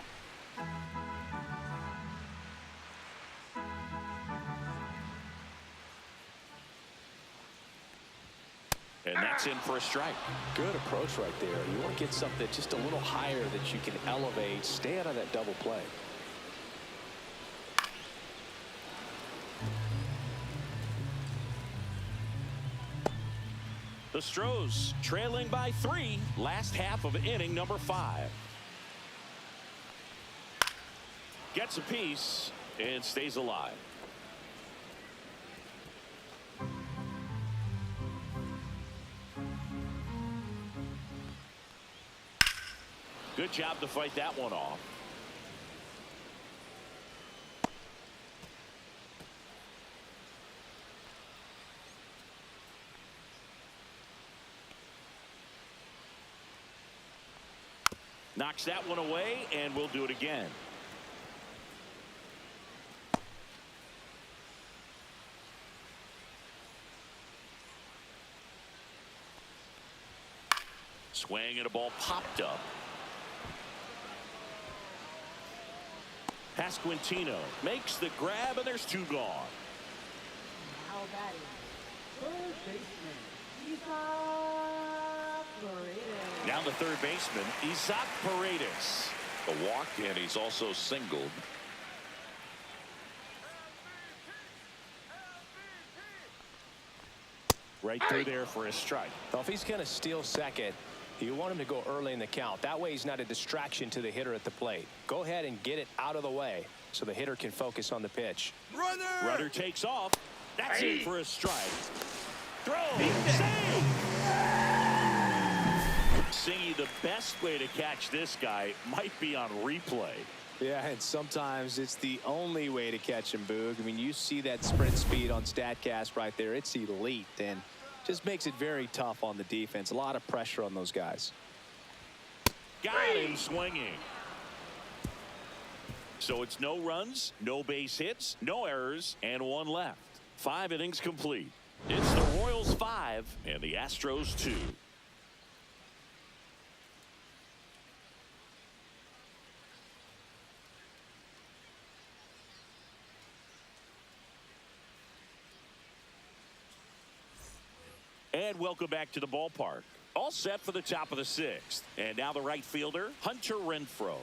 And that's in for a strike. Good approach right there. You want to get something just a little higher that you can elevate. Stay out of that double play. The Astros trailing by 3. Last half of inning number 5. Gets a piece and stays alive. Good job to fight that one off. Knocks that one away, and we'll do it again. Swing and a ball popped up. Pasquantino makes the grab, and there's 2 gone. Now batting, third baseman, Isaac Paredes. Now the third baseman, Isaac Paredes. A walk, and he's also singled. Right through there for a strike. Well, if he's going to steal second, you want him to go early in the count. That way he's not a distraction to the hitter at the plate. Go ahead and get it out of the way so the hitter can focus on the pitch. Runner takes off. That's in for a strike. Throw. Save. Singy, the best way to catch this guy might be on replay. Yeah, and sometimes it's the only way to catch him, Boog. I mean, you see that sprint speed on StatCast right there. It's elite, and just makes it very tough on the defense. A lot of pressure on those guys. Got him swinging. So it's no runs, no base hits, no errors, and 1 left. 5 innings complete. It's the Royals 5 and the Astros 2. And welcome back to the ballpark. All set for the top of the 6th. And now the right fielder, Hunter Renfroe.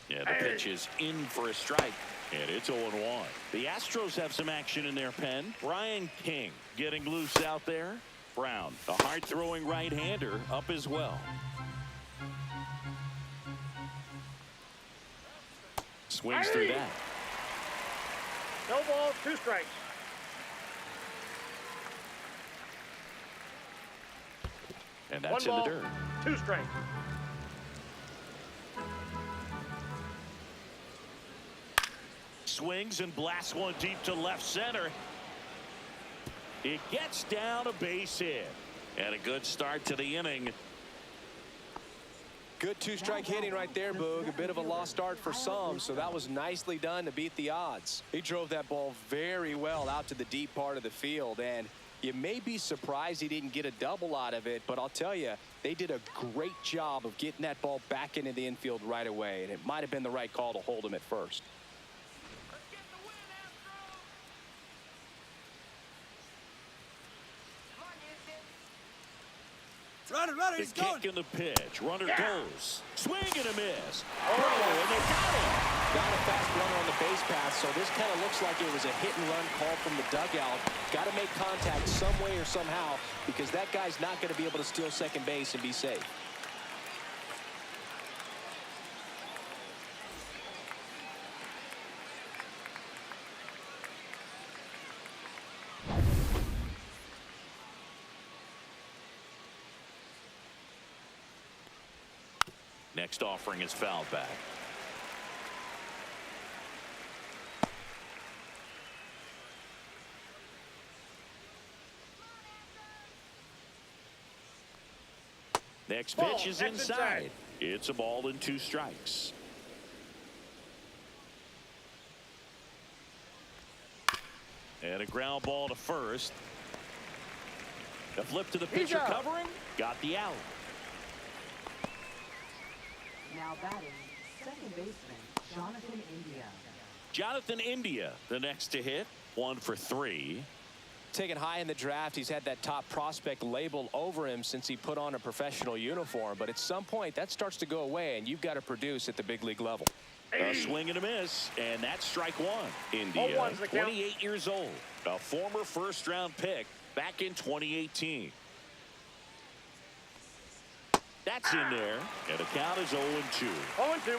Yeah, the pitch is in for a strike. And it's 0-1. The Astros have some action in their pen. Brian King getting loose out there. Brown, a hard-throwing right-hander, up as well. Swings through that. No ball, 2 strikes. And that's 1 in ball, the dirt. 2 strikes. Swings and blasts one deep to left center. It gets down a base hit. And a good start to the inning. Good 2-strike hitting right there, Boog. A bit of a lost start for some, so that was nicely done to beat the odds. He drove that ball very well out to the deep part of the field, and you may be surprised he didn't get a double out of it, but I'll tell you, they did a great job of getting that ball back into the infield right away, and it might have been the right call to hold him at first. Runner, he's going. The kick and the pitch. Runner goes. Swing and a miss. And they got him. Got a fast runner on the base path, so this kind of looks like it was a hit-and-run call from the dugout. Got to make contact some way or somehow, because that guy's not going to be able to steal second base and be safe. Next offering is fouled back. Next pitch is inside. It's a ball and 2 strikes. And a ground ball to first. A flip to the pitcher covering. Got the out. Now batting, second baseman, Jonathan India. Jonathan India, the next to hit. 1 for 3. Taken high in the draft, he's had that top prospect label over him since he put on a professional uniform. But at some point, that starts to go away, and you've got to produce at the big league level. A swing and a miss, and that's strike 1. India, 28 years old, a former first-round pick back in 2018. That's in there, and the count is 0-2. 0-2.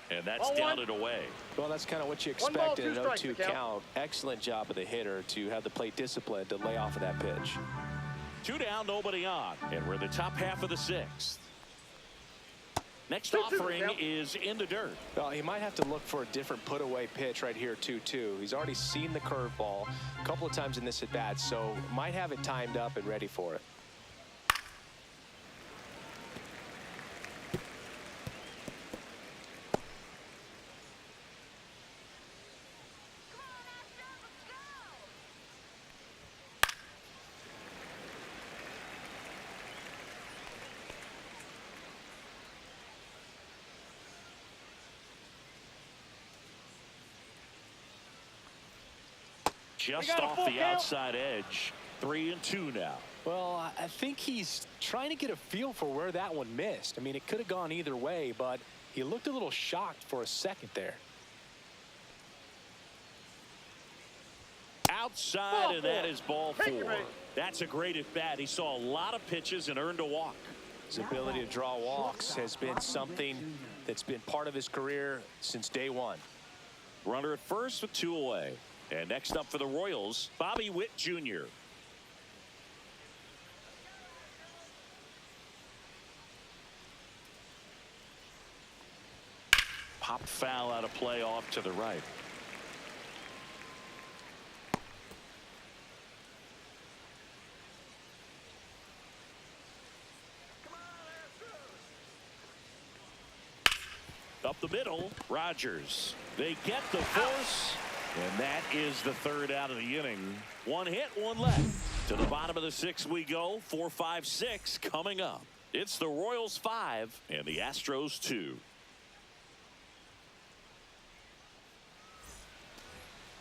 And that's down and away. Well, that's kind of what you expect in an 0-2 count. Excellent job of the hitter to have the plate discipline to lay off of that pitch. 2 down, nobody on, and we're in the top half of the 6th. Next offering is in the dirt. Well, he might have to look for a different put-away pitch right here, 2-2. He's already seen the curveball a couple of times in this at-bat, so might have it timed up and ready for it. Just off the outside edge. 3-2 now. Well, I think he's trying to get a feel for where that one missed. I mean, it could have gone either way, but he looked a little shocked for a second there. Outside, and that is ball 4. That's a great at bat. He saw a lot of pitches and earned a walk. His ability to draw walks has been something that's been part of his career since day one. Runner at first with 2 away. And next up for the Royals, Bobby Witt Jr. Popped foul out of play off to the right. Up the middle, Rogers. They get the force, and that is the 3rd out of the inning. 1 hit, 1 left. To the bottom of the 6th we go. 4, 5, 6 coming up. It's the Royals 5 and the Astros 2.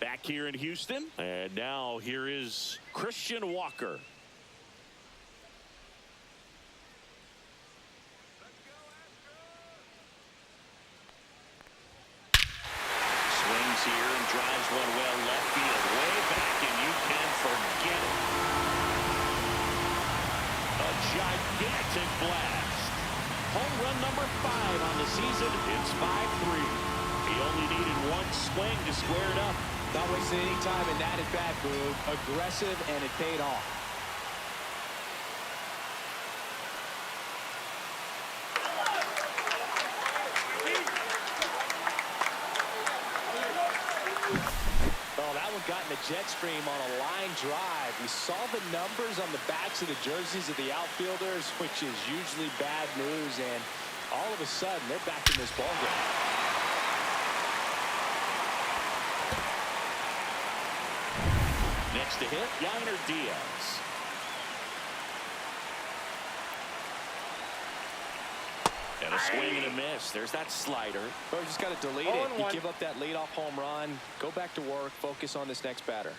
Back here in Houston, and now here is Christian Walker. Swings here and drives one well left field, way back, and you can forget it. A gigantic blast. Home run number 5 on the season. It's 5-3. He only needed one swing to square it up. Not wasting any time in that at-bat, Boog. Aggressive, and it paid off. Oh, that one got in the jet stream on a line drive. We saw the numbers on the backs of the jerseys of the outfielders, which is usually bad news, and all of a sudden, they're back in this ballgame. Next to hit, Yainer Diaz. And a swing and a miss. There's that slider. Well, you just got to delete it. You give up that leadoff home run. Go back to work. Focus on this next batter.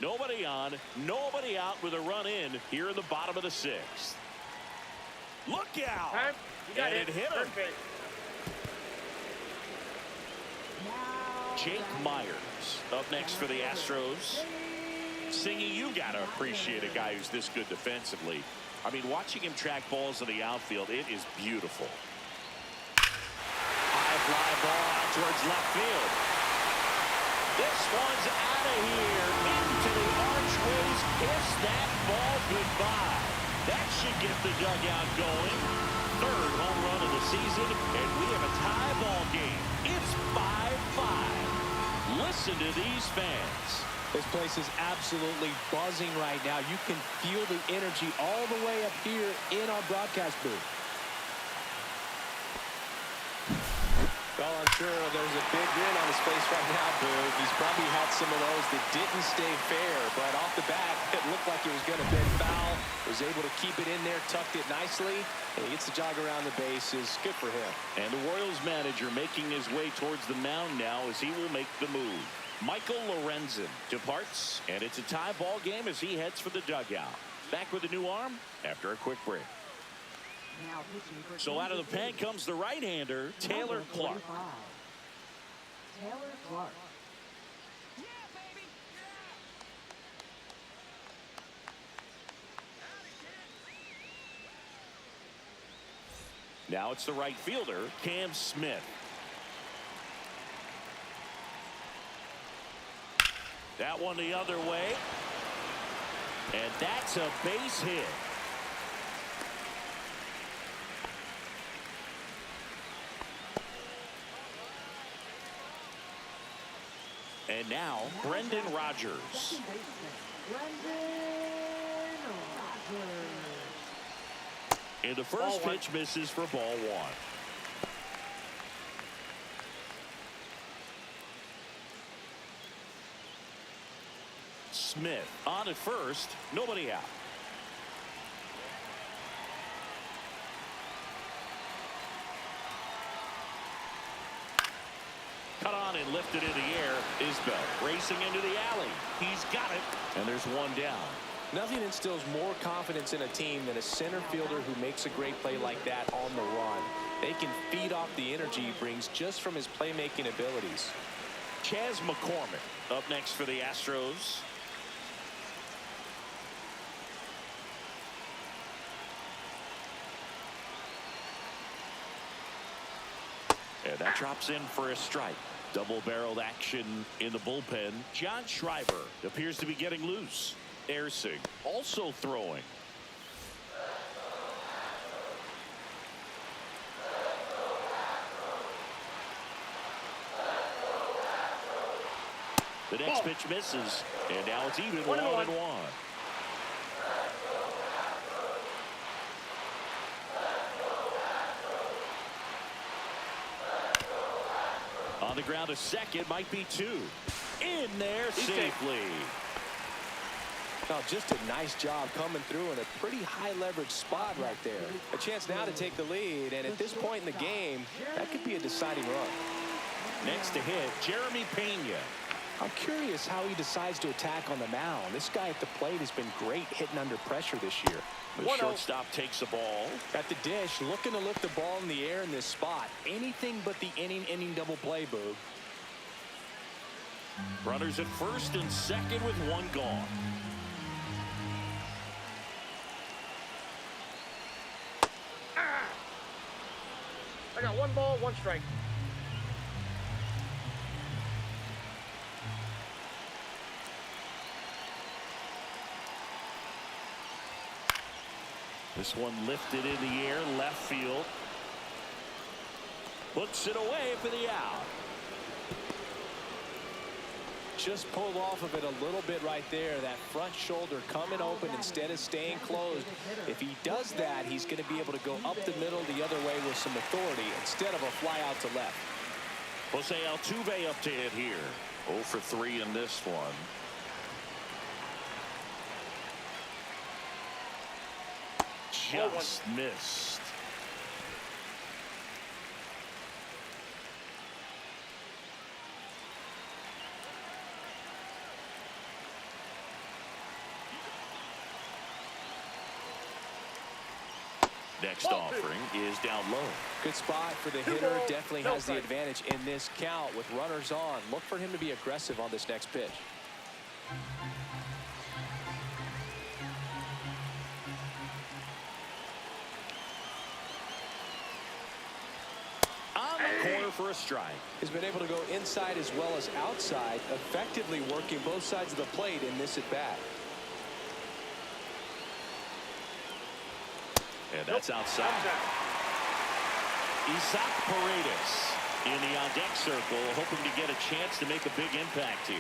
Nobody on, nobody out with a run in here in the bottom of the 6th. Look out! And it hit him. Jake Myers up next for the Astros. Singy, you got to appreciate a guy who's this good defensively. I mean, watching him track balls in the outfield, it is beautiful. High fly ball out towards left field. This one's out of here. Into the archways. Kiss that ball goodbye. That should get the dugout going. 3rd home run of the season, and we have a tie ball game. It's 5-5. Listen to these fans. This place is absolutely buzzing right now. You can feel the energy all the way up here in our broadcast booth. Well, I'm sure there's a big grin on his face right now, Boog. He's probably had some of those that didn't stay fair, but off the bat, it looked like it was going to be foul. Was able to keep it in there, tucked it nicely, and he gets the jog around the bases. Good for him. And the Royals manager making his way towards the mound now as he will make the move. Michael Lorenzen departs, and it's a tie ball game as he heads for the dugout. Back with a new arm after a quick break. So out of the pen comes the right-hander, Taylor Clark. Taylor Clark. Now it's the right fielder, Cam Smith. That one the other way. And that's a base hit. And now, Brendan Rodgers. And the first pitch misses for ball 1. Smith on at first, nobody out. Cut on and lifted in the air. Isbell racing into the alley. He's got it. And there's one down. Nothing instills more confidence in a team than a center fielder who makes a great play like that on the run. They can feed off the energy he brings just from his playmaking abilities. Chas McCormick up next for the Astros. And that drops in for a strike. Double-barreled action in the bullpen. John Schreiber appears to be getting loose. Ersing also throwing. The next pitch misses, and now it's even 1-1. On the ground, a second, might be 2. In there safely. Oh, just a nice job coming through in a pretty high leverage spot right there. A chance now to take the lead, and at this point in the game, that could be a deciding run. Next to hit, Jeremy Pena. I'm curious how he decides to attack on the mound. This guy at the plate has been great hitting under pressure this year. The shortstop takes the ball. At the dish, looking to lift the ball in the air in this spot. Anything but the inning double play, Boog. Runners at first and second with one gone. I got 1 ball, 1 strike. This one lifted in the air, left field. Puts it away for the out. Just pulled off of it a little bit right there. That front shoulder coming open instead of staying closed. If he does that, he's going to be able to go up the middle the other way with some authority instead of a fly out to left. Jose Altuve up to hit here. 0 for 3 in this one. Just missed. Next offering is down low. Good spot for the hitter. Definitely has the advantage in this count with runners on. Look for him to be aggressive on this next pitch. On the corner for a strike. He's been able to go inside as well as outside, effectively working both sides of the plate in this at bat. And that's outside. Isaac Paredes in the on-deck circle, hoping to get a chance to make a big impact here.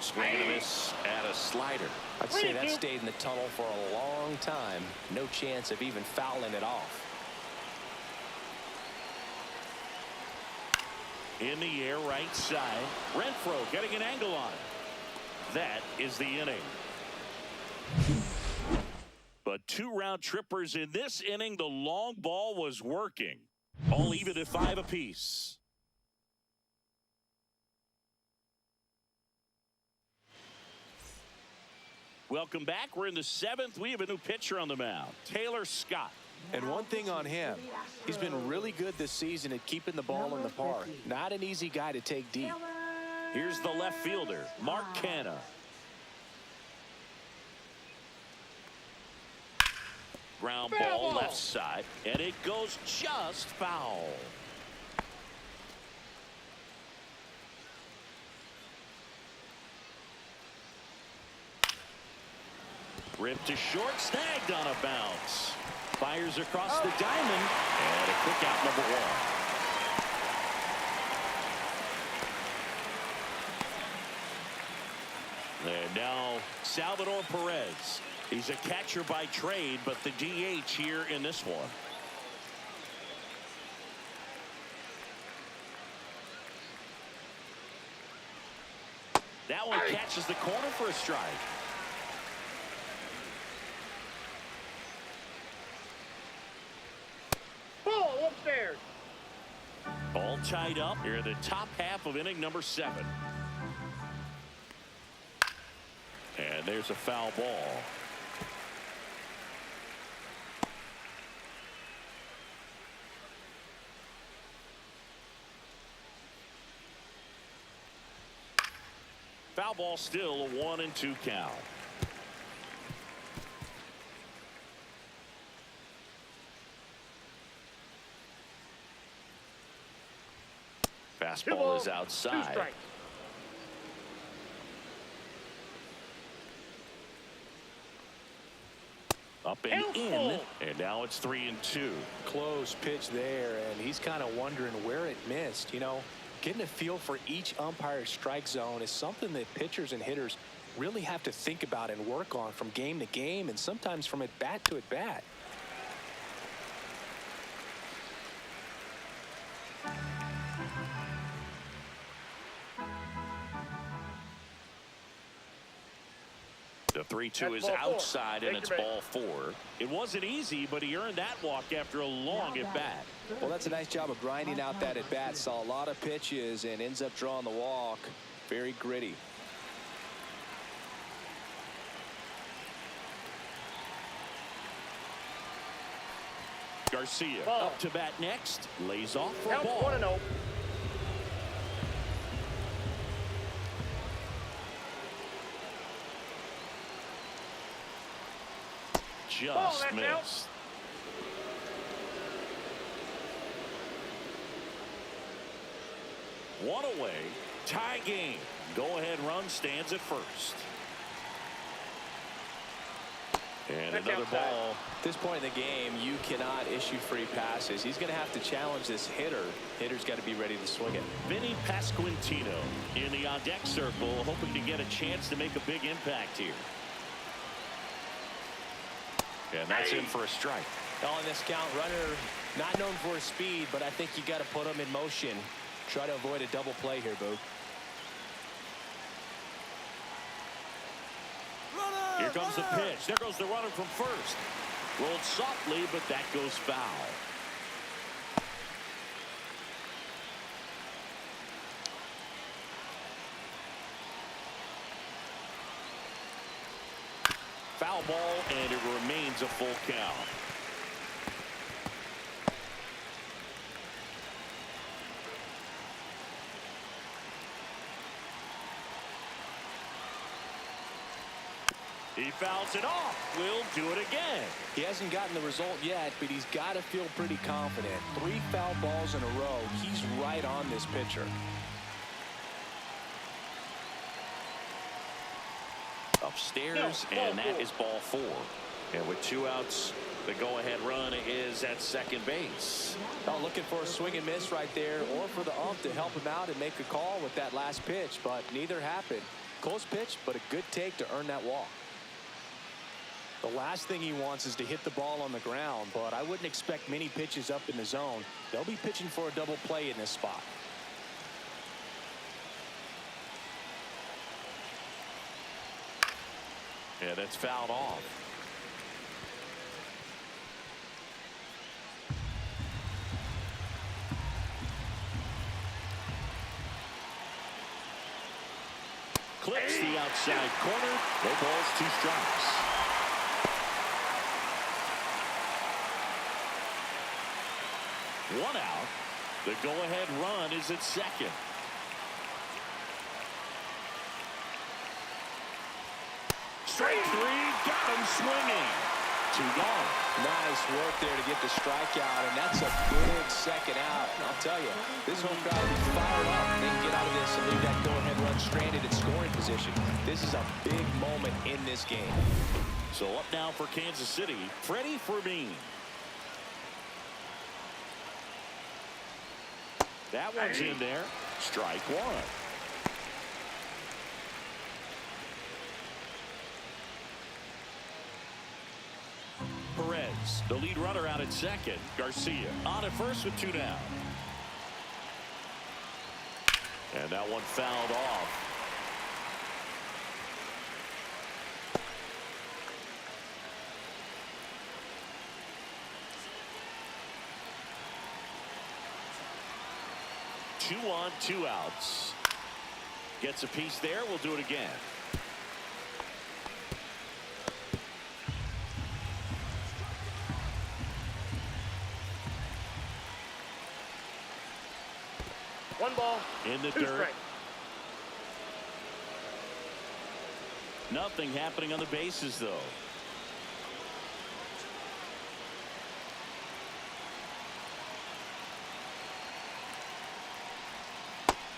Swing and a miss at a slider. I'd say that stayed in the tunnel for a long time. No chance of even fouling it off. In the air, right side. Renfroe getting an angle on it. That is the inning. But 2 round trippers in this inning. The long ball was working. All even at 5 apiece. Welcome back. We're in the 7th. We have a new pitcher on the mound, Taylor Scott. And one thing on him, he's been really good this season at keeping the ball in the park. Not an easy guy to take deep. Here's the left fielder, Mark Canha. Ground ball left side, and it goes just foul. Ripped to short, snagged on a bounce. Fires across the diamond, and a quick out, number 1. And now Salvador Perez. He's a catcher by trade, but the DH here in this one. That one catches the corner for a strike. Ball upstairs. All tied up here in the top half of inning number 7. And there's a foul ball. Foul ball, still a 1-2 count. Fastball is outside. Up and in, and now it's 3-2. Close pitch there, and he's kind of wondering where it missed. You know, getting a feel for each umpire's strike zone is something that pitchers and hitters really have to think about and work on from game to game, and sometimes from at bat to at bat. The The 3-2 is outside, and it's ball 4. It wasn't easy, but he earned that walk after a long at-bat. Well, that's a nice job of grinding out that at-bat. Saw a lot of pitches and ends up drawing the walk. Very gritty. Garcia Ball. up to bat next. Lays off for a Count ball. 1-0. Just that's out. missed. One away. Tie game. Go-ahead run stands at first. And That's another outside. ball. At this point in the game, you cannot issue free passes. He's going to have to challenge this hitter. Hitter's got to be ready to swing it. Vinny Pasquantino in the on-deck circle, hoping to get a chance to make a big impact here. And that's in for a strike. On this count, runner not known for his speed, but I think you got to put him in motion. Try to avoid a double play here, Boog. Here comes the pitch. There goes the runner from first. Rolled softly, but that goes foul. Foul ball, and it remains a full count. He fouls it off. We'll do it again. He hasn't gotten the result yet, but he's got to feel pretty confident. 3 foul balls in a row. He's right on this pitcher. Upstairs, and that is ball 4. And with 2 outs, the go-ahead run is at second base. Oh, looking for a swing and miss right there, or for the ump to help him out and make a call with that last pitch, but neither happened. Close pitch, but a good take to earn that walk. The last thing he wants is to hit the ball on the ground, but I wouldn't expect many pitches up in the zone. They'll be pitching for a double play in this spot. Yeah, that's fouled off. Clips the outside corner. No balls, 2 strikes. One out. The go-ahead run is at second. Strike 3, got him swinging. 2 gone. Nice work there to get the strikeout, and that's a big second out. I'll tell you, this home crowd will be fired up. They can get out of this and leave that go-ahead run stranded in scoring position. This is a big moment in this game. So up now for Kansas City, Freddie Fermin. That one's in there. Strike 1. Perez, the lead runner, out at second. Garcia on at first with 2 down. And that one fouled off. Two on, 2 outs. Gets a piece there. We'll do it again. One ball. In the 2 dirt. strikes. Nothing happening on the bases, though.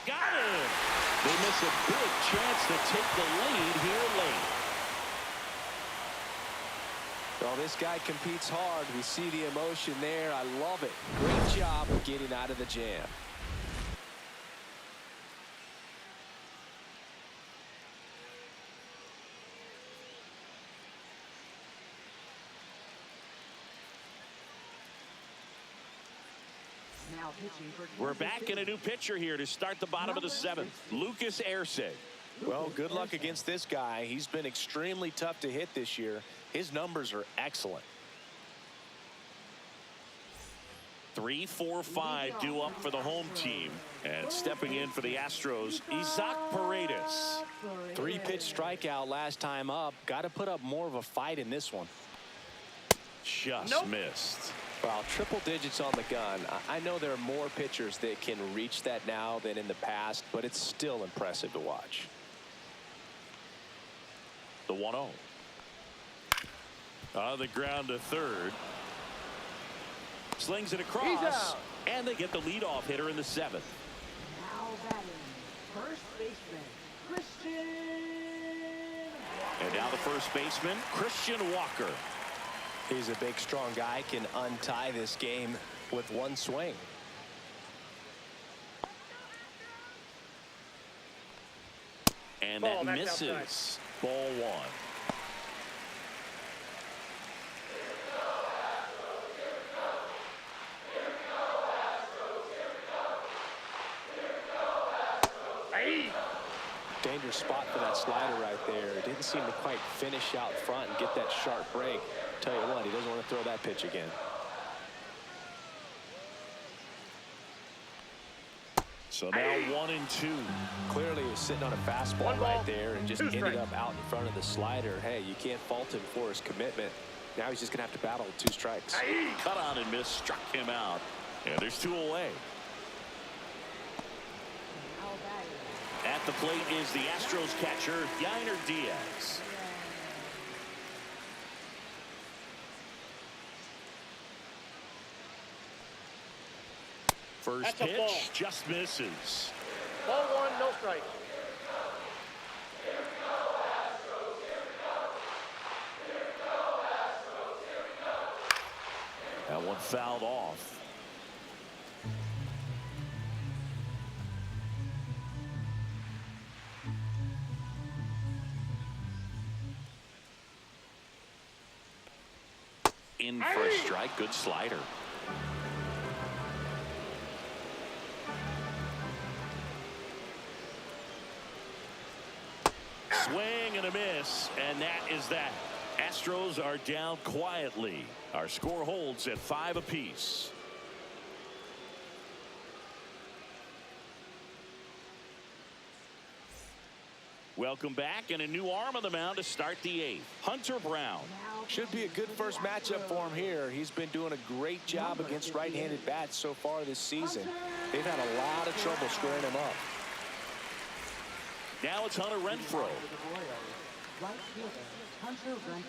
Got him. They miss a big chance to take the lead here late. Well, this guy competes hard. We see the emotion there. I love it. Great job of getting out of the jam. Now pitching for We're Kansas back in a City. new pitcher here to start the bottom of the 7th. Lucas Erceg. Well, good luck against this guy. He's been extremely tough to hit this year. His numbers are excellent. 3, 4, 5 due up for the home team. And stepping in for the Astros, Isaac Paredes. 3-pitch strikeout last time up. Got to put up more of a fight in this one. Just missed. Well, triple digits on the gun. I know there are more pitchers that can reach that now than in the past, but it's still impressive to watch. The 1-0. On the ground to third. Slings it across, and they get the leadoff hitter in the 7th. Now batting, first baseman, Christian. And now the first baseman, Christian Walker. He's a big, strong guy, can untie this game with one swing. And Ball, that that's misses. Ball 1. Dangerous spot for that slider right there. Didn't seem to quite finish out front and get that sharp break. Tell you what, he doesn't want to throw that pitch again. So now 1 and 2. Clearly he was sitting on a fastball One ball, right there and just 2 ended strikes. up out in front of the slider. Hey, you can't fault him for his commitment. Now he's just going to have to battle with 2 strikes. Cut on and miss, struck him out. And there's 2 away. Now batting, At the plate is the Astros catcher, Yainer Diaz. First That's a ball. pitch just misses. Ball 1, no strike. That one fouled off. In for a strike, good slider. Swing and a miss, and that is that. Astros are down quietly. Our score holds at 5 apiece. Welcome back, and a new arm on the mound to start the 8th. Hunter Brown. Should be a good first matchup for him here. He's been doing a great job against right-handed bats so far this season. They've had a lot of trouble squaring him up. Now it's Hunter Renfroe. for the Royals, right fielder, Hunter Renfroe.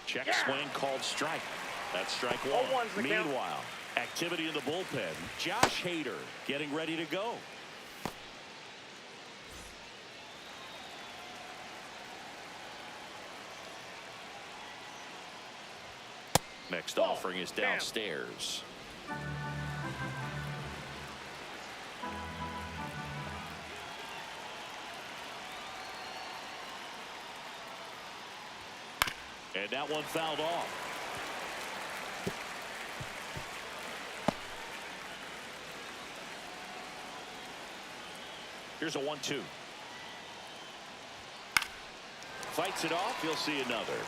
Check swing called strike. That's strike 1. 0-1's the count. Meanwhile, activity in the bullpen. Josh Hader getting ready to go. Next offering is downstairs. And that one fouled off. Here's a 1-2. Fights it off. You'll see another.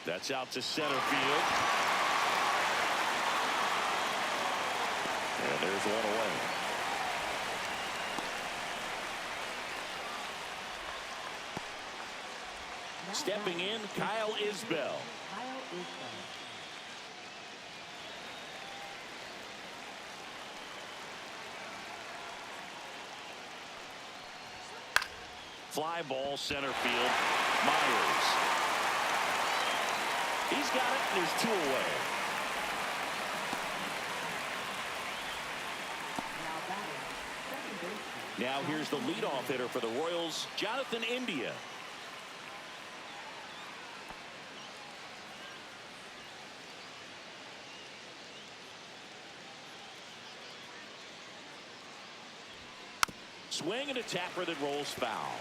That's out to center field. And there's one away. Stepping in, Kyle Isbell. Kyle Isbell. Fly ball center field. Myers. He's got it, and there's 2 away. Now batting, second baseman. Now here's the leadoff hitter for the Royals, Jonathan India. swing and a tapper that rolls foul.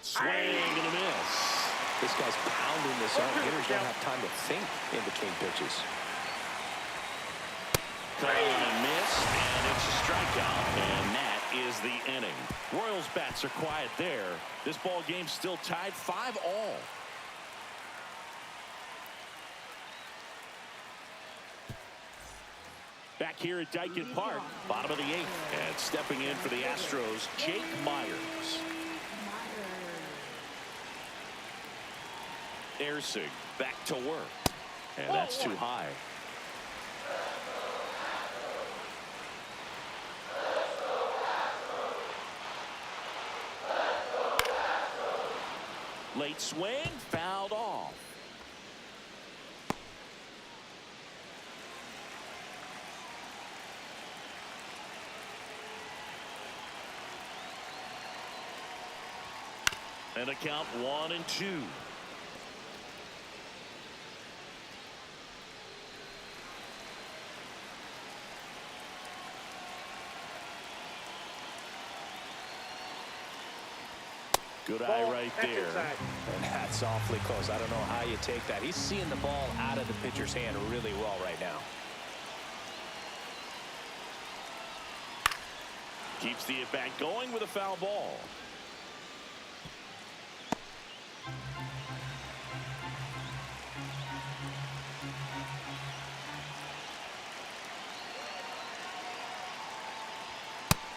Swing and a miss. This guy's pounding this up. Hitters don't have time to think in between pitches. Cut on and miss, and it's a strikeout, and that is the inning. Royals bats are quiet there. This ball game still tied 5-5. Back here at Dyken Park, bottom of the 8th, and stepping in for the Astros, Jake Myers. Ersig back to work, and that's too high. Late swing, fouled off. And a count 1-2. Good eye right there. And that's awfully close. I don't know how you take that. He's seeing the ball out of the pitcher's hand really well right now. Keeps the at-bat going with a foul ball.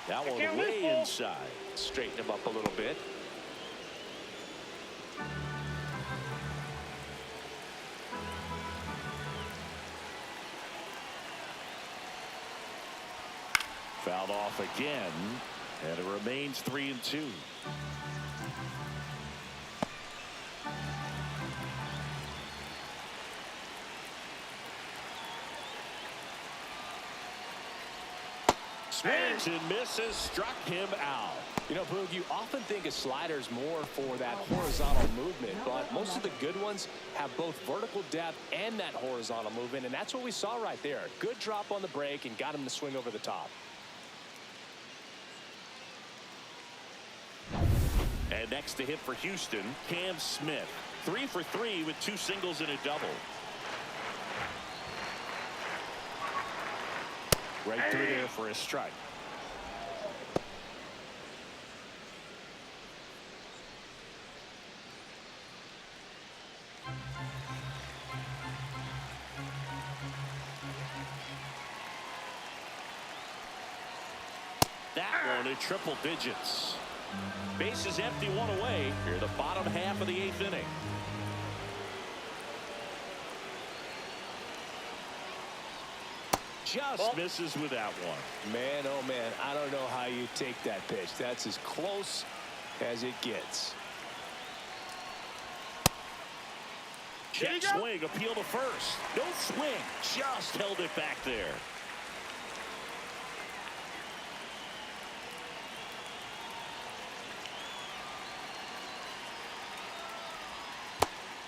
That one way inside. Straighten him up a little bit. Fouled off again, and it remains 3-2. Swings and misses, struck him out. You know, Boog, you often think a slider is more for that horizontal movement, but most of the good ones have both vertical depth and that horizontal movement, and that's what we saw right there. Good drop on the break and got him to swing over the top. And next to hit for Houston, Cam Smith. 3 for 3 with 2 singles and a double. Right through there for a strike. That one in triple digits. Bases empty, 1 away. Here the bottom half of the 8th inning. Just misses with that one. Man, oh man, I don't know how you take that pitch. That's as close as it gets. Check swing, appeal to first. No swing, just held it back there.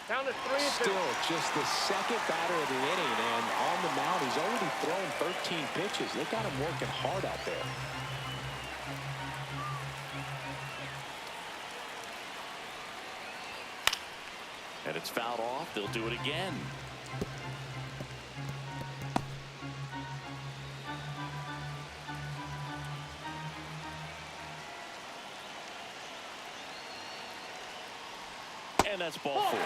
Down to 3-2. Still just the second batter of the inning, and on the mound, he's already thrown 13 pitches. They got him working hard out there. And it's fouled off. They'll do it again. And that's ball 4.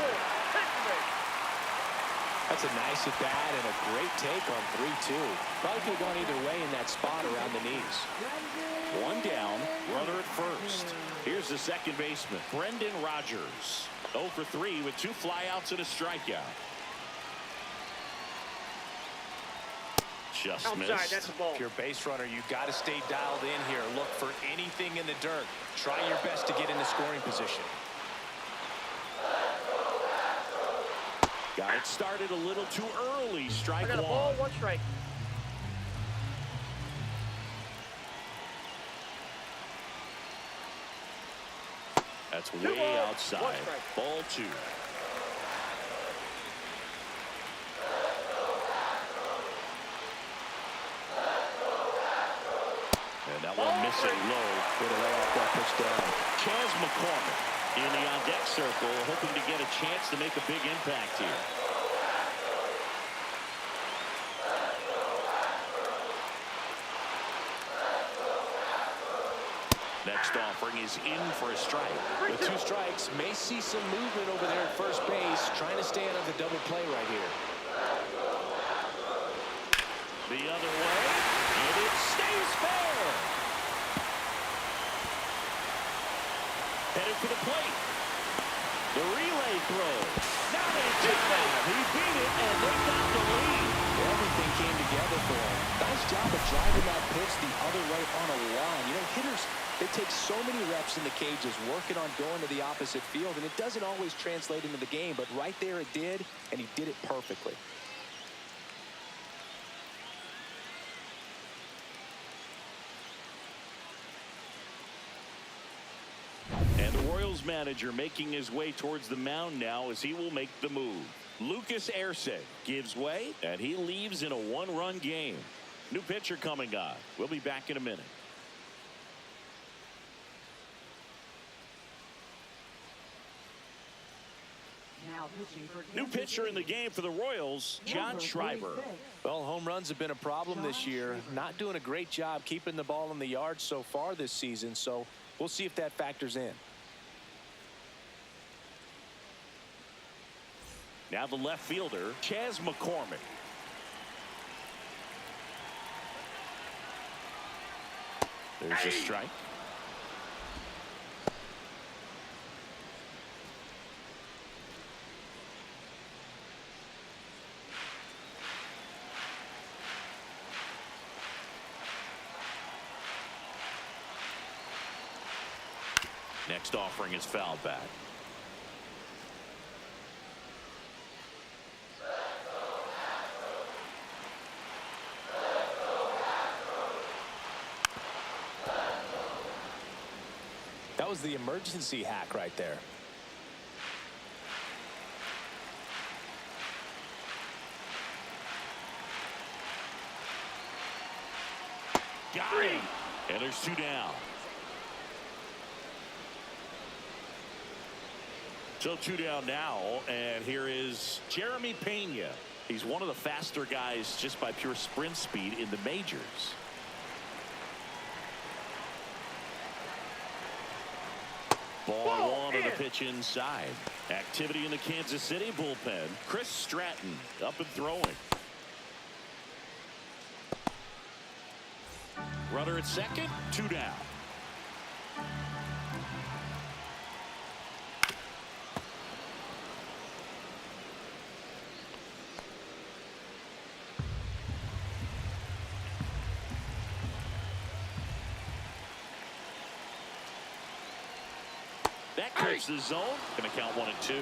That's a nice at bat and a great take on 3-2. Probably could have gone either way in that spot around the knees. 1 down, runner at first. Here's the second baseman, Brendan Rodgers. 0 for 3 with 2 flyouts and a strikeout. Just Outside, missed. that's a ball. If you're a base runner, you've got to stay dialed in here. Look for anything in the dirt. Try your best to get in the scoring position. Got it started a little too early. Strike I got a 1. ball, 1 strike. That's way outside. Ball 2. And that one missing low. Way to lay off that pitch down. Chas McCormick in the on-deck circle, hoping to get a chance to make a big impact here. Next offering is in for a strike. With 2 strikes, may see some movement over there at first base, trying to stay out of the double play right here. The other way, and it stays fair. Headed for the plate. The relay throw. Now they have. He beat it, and they got the lead. Everything came together for him. Nice job of driving that pitch the other way on a line. You know, hitters, they take so many reps in the cages working on going to the opposite field, and it doesn't always translate into the game, but right there it did, and he did it perfectly. And the Royals manager making his way towards the mound now as he will make the move. Lucas Erce gives way, and he leaves in a 1-run game. New pitcher coming on. We'll be back in a minute. Now pitching for New Kansas pitcher in the City. game for the Royals, John Number Schreiber. 46. Well, home runs have been a problem this year. Not doing a great job keeping the ball in the yard so far this season, so we'll see if that factors in. Now the left fielder, Chas McCormick. There's a strike. Next offering is fouled back. That was the emergency hack right there. Got him. And there's 2 down. So 2 down now, and here is Jeremy Pena. He's one of the faster guys just by pure sprint speed in the majors. Ball 1 of the pitch inside. Activity in the Kansas City bullpen. Chris Stratton up and throwing. Runner at second, 2 down. That cuts the zone. Going to count 1 and 2.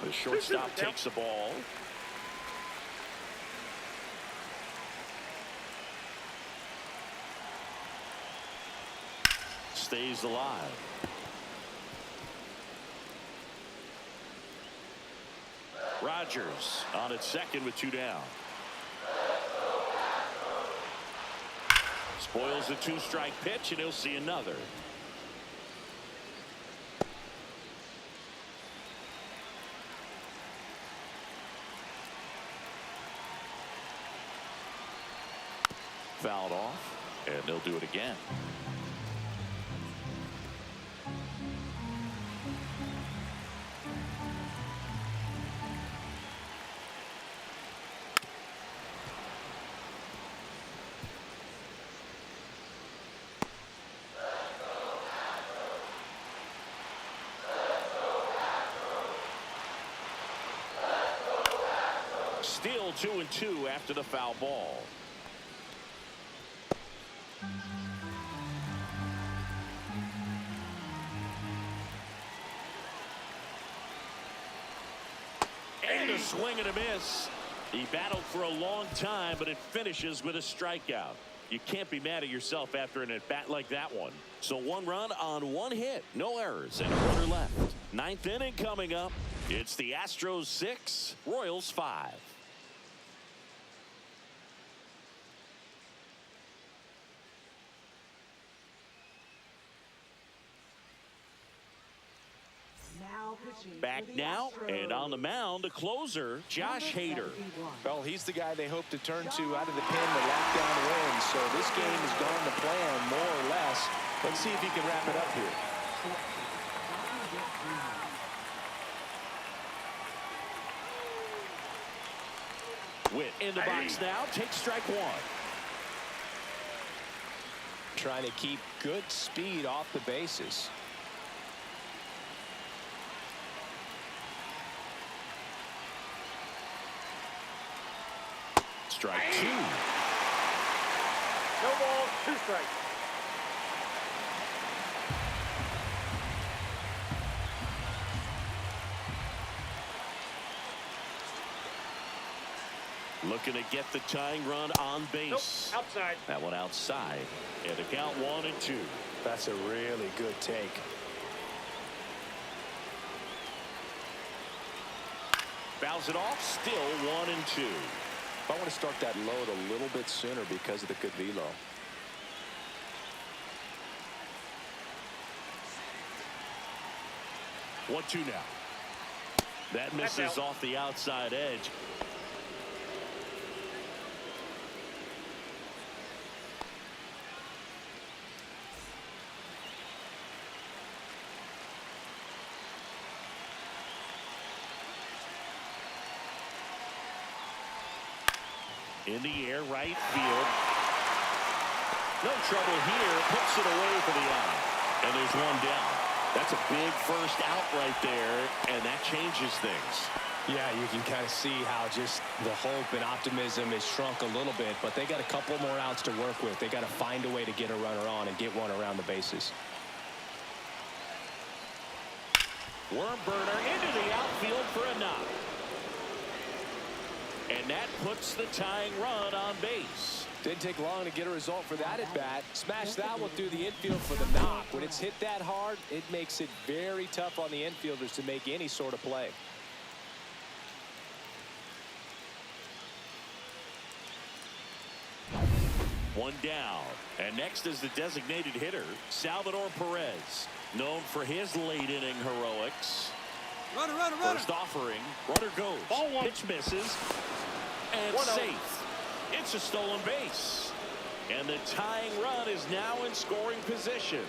The shortstop takes the ball. Stays alive. Rogers on at second with 2 down. Spoils the 2-strike pitch, and he'll see another. Fouled off, and they'll do it again. Still 2 and 2 after the foul ball. And a swing and a miss. He battled for a long time, but it finishes with a strikeout. You can't be mad at yourself after an at-bat like that one. So 1 run on 1 hit. No errors and a runner left. 9th inning coming up. It's the Astros 6, Royals 5. Back now, and on the mound, the closer, Josh Hader. Well, he's the guy they hope to turn to out of the pen to lock down wins. So this game has gone to plan, more or less. Let's see if he can wrap it up here. Witt in the box now, takes strike 1. Trying to keep good speed off the bases. Strike 2. No balls, 2 strikes. Looking to get the tying run on base. Nope, outside. That one outside. And the count 1-2. That's a really good take. Fouls it off. Still 1-2. I want to start that load a little bit sooner because of the good velo. One, 2 now. That misses off the outside edge. In the air, right field. No trouble here. Puts it away for the out. And there's 1 down. That's a big first out right there, and that changes things. Yeah, you can kind of see how just the hope and optimism has shrunk a little bit, but they got a couple more outs to work with. They got to find a way to get a runner on and get one around the bases. Worm burner into the outfield for a knock. And that puts the tying run on base. Didn't take long to get a result for that at bat. Smash that one through the infield for the knock. When it's hit that hard, it makes it very tough on the infielders to make any sort of play. One down. And next is the designated hitter, Salvador Perez, known for his late inning heroics. Runner. First offering, runner goes. Ball 1. Pitch misses. And 1-0. safe. It's a stolen base. And the tying run is now in scoring position.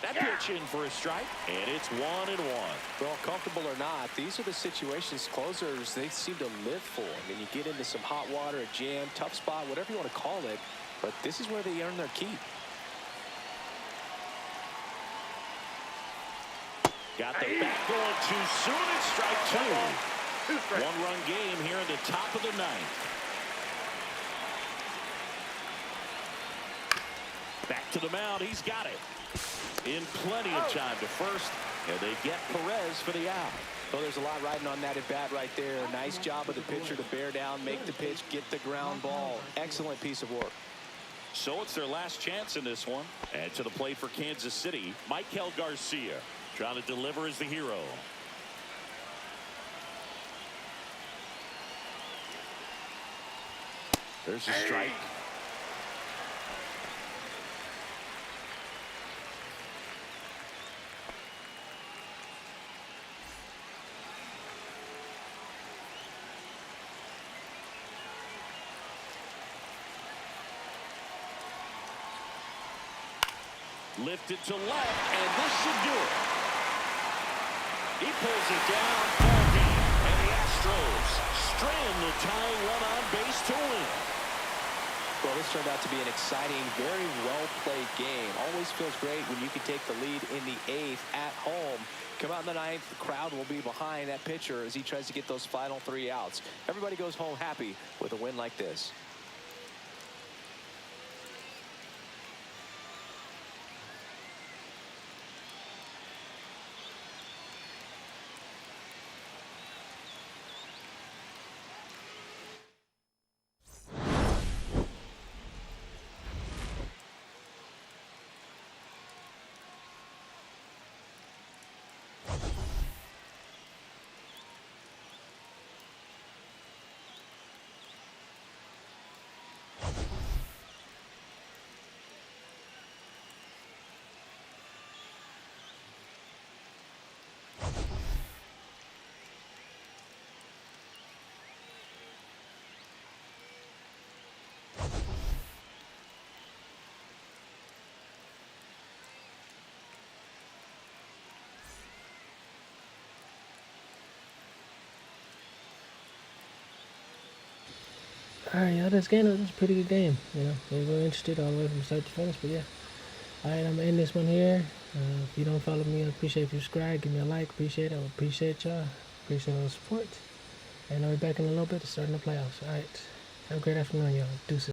That pitch in for a strike, and it's 1-1. Well, comfortable or not, these are the situations closers they seem to live for. I mean, you get into some hot water, a jam, tough spot, whatever you want to call it, but this is where they earn their keep. Got the bat going too soon. It's strike 2. 2 strikes. 1-run game here in the top of the 9th. Back to the mound. He's got it. In plenty of time to first, and they get Perez for the out. Well, there's a lot riding on that at bat right there. Nice job of the pitcher to bear down, make the pitch, get the ground ball. Excellent piece of work. So it's their last chance in this one. And to the plate for Kansas City, Michael Garcia, trying to deliver as the hero. There's a strike. Lifted to left, and this should do it. He pulls it down, ball game, and the Astros strand the tying run on base to win. Well, this turned out to be an exciting, very well-played game. Always feels great when you can take the lead in the 8th at home. Come out in the 9th, the crowd will be behind that pitcher as he tries to get those final 3 outs. Everybody goes home happy with a win like this. Alright, y'all, this game was a pretty good game. You know, they were interested all the way from start to finish, but yeah. Alright, I'm gonna end this one here. If you don't follow me, I appreciate if you subscribe, give me a like, appreciate it. I appreciate y'all, appreciate all the support. And I'll be back in a little bit to start in the playoffs. Alright, have a great afternoon, y'all. Deuces.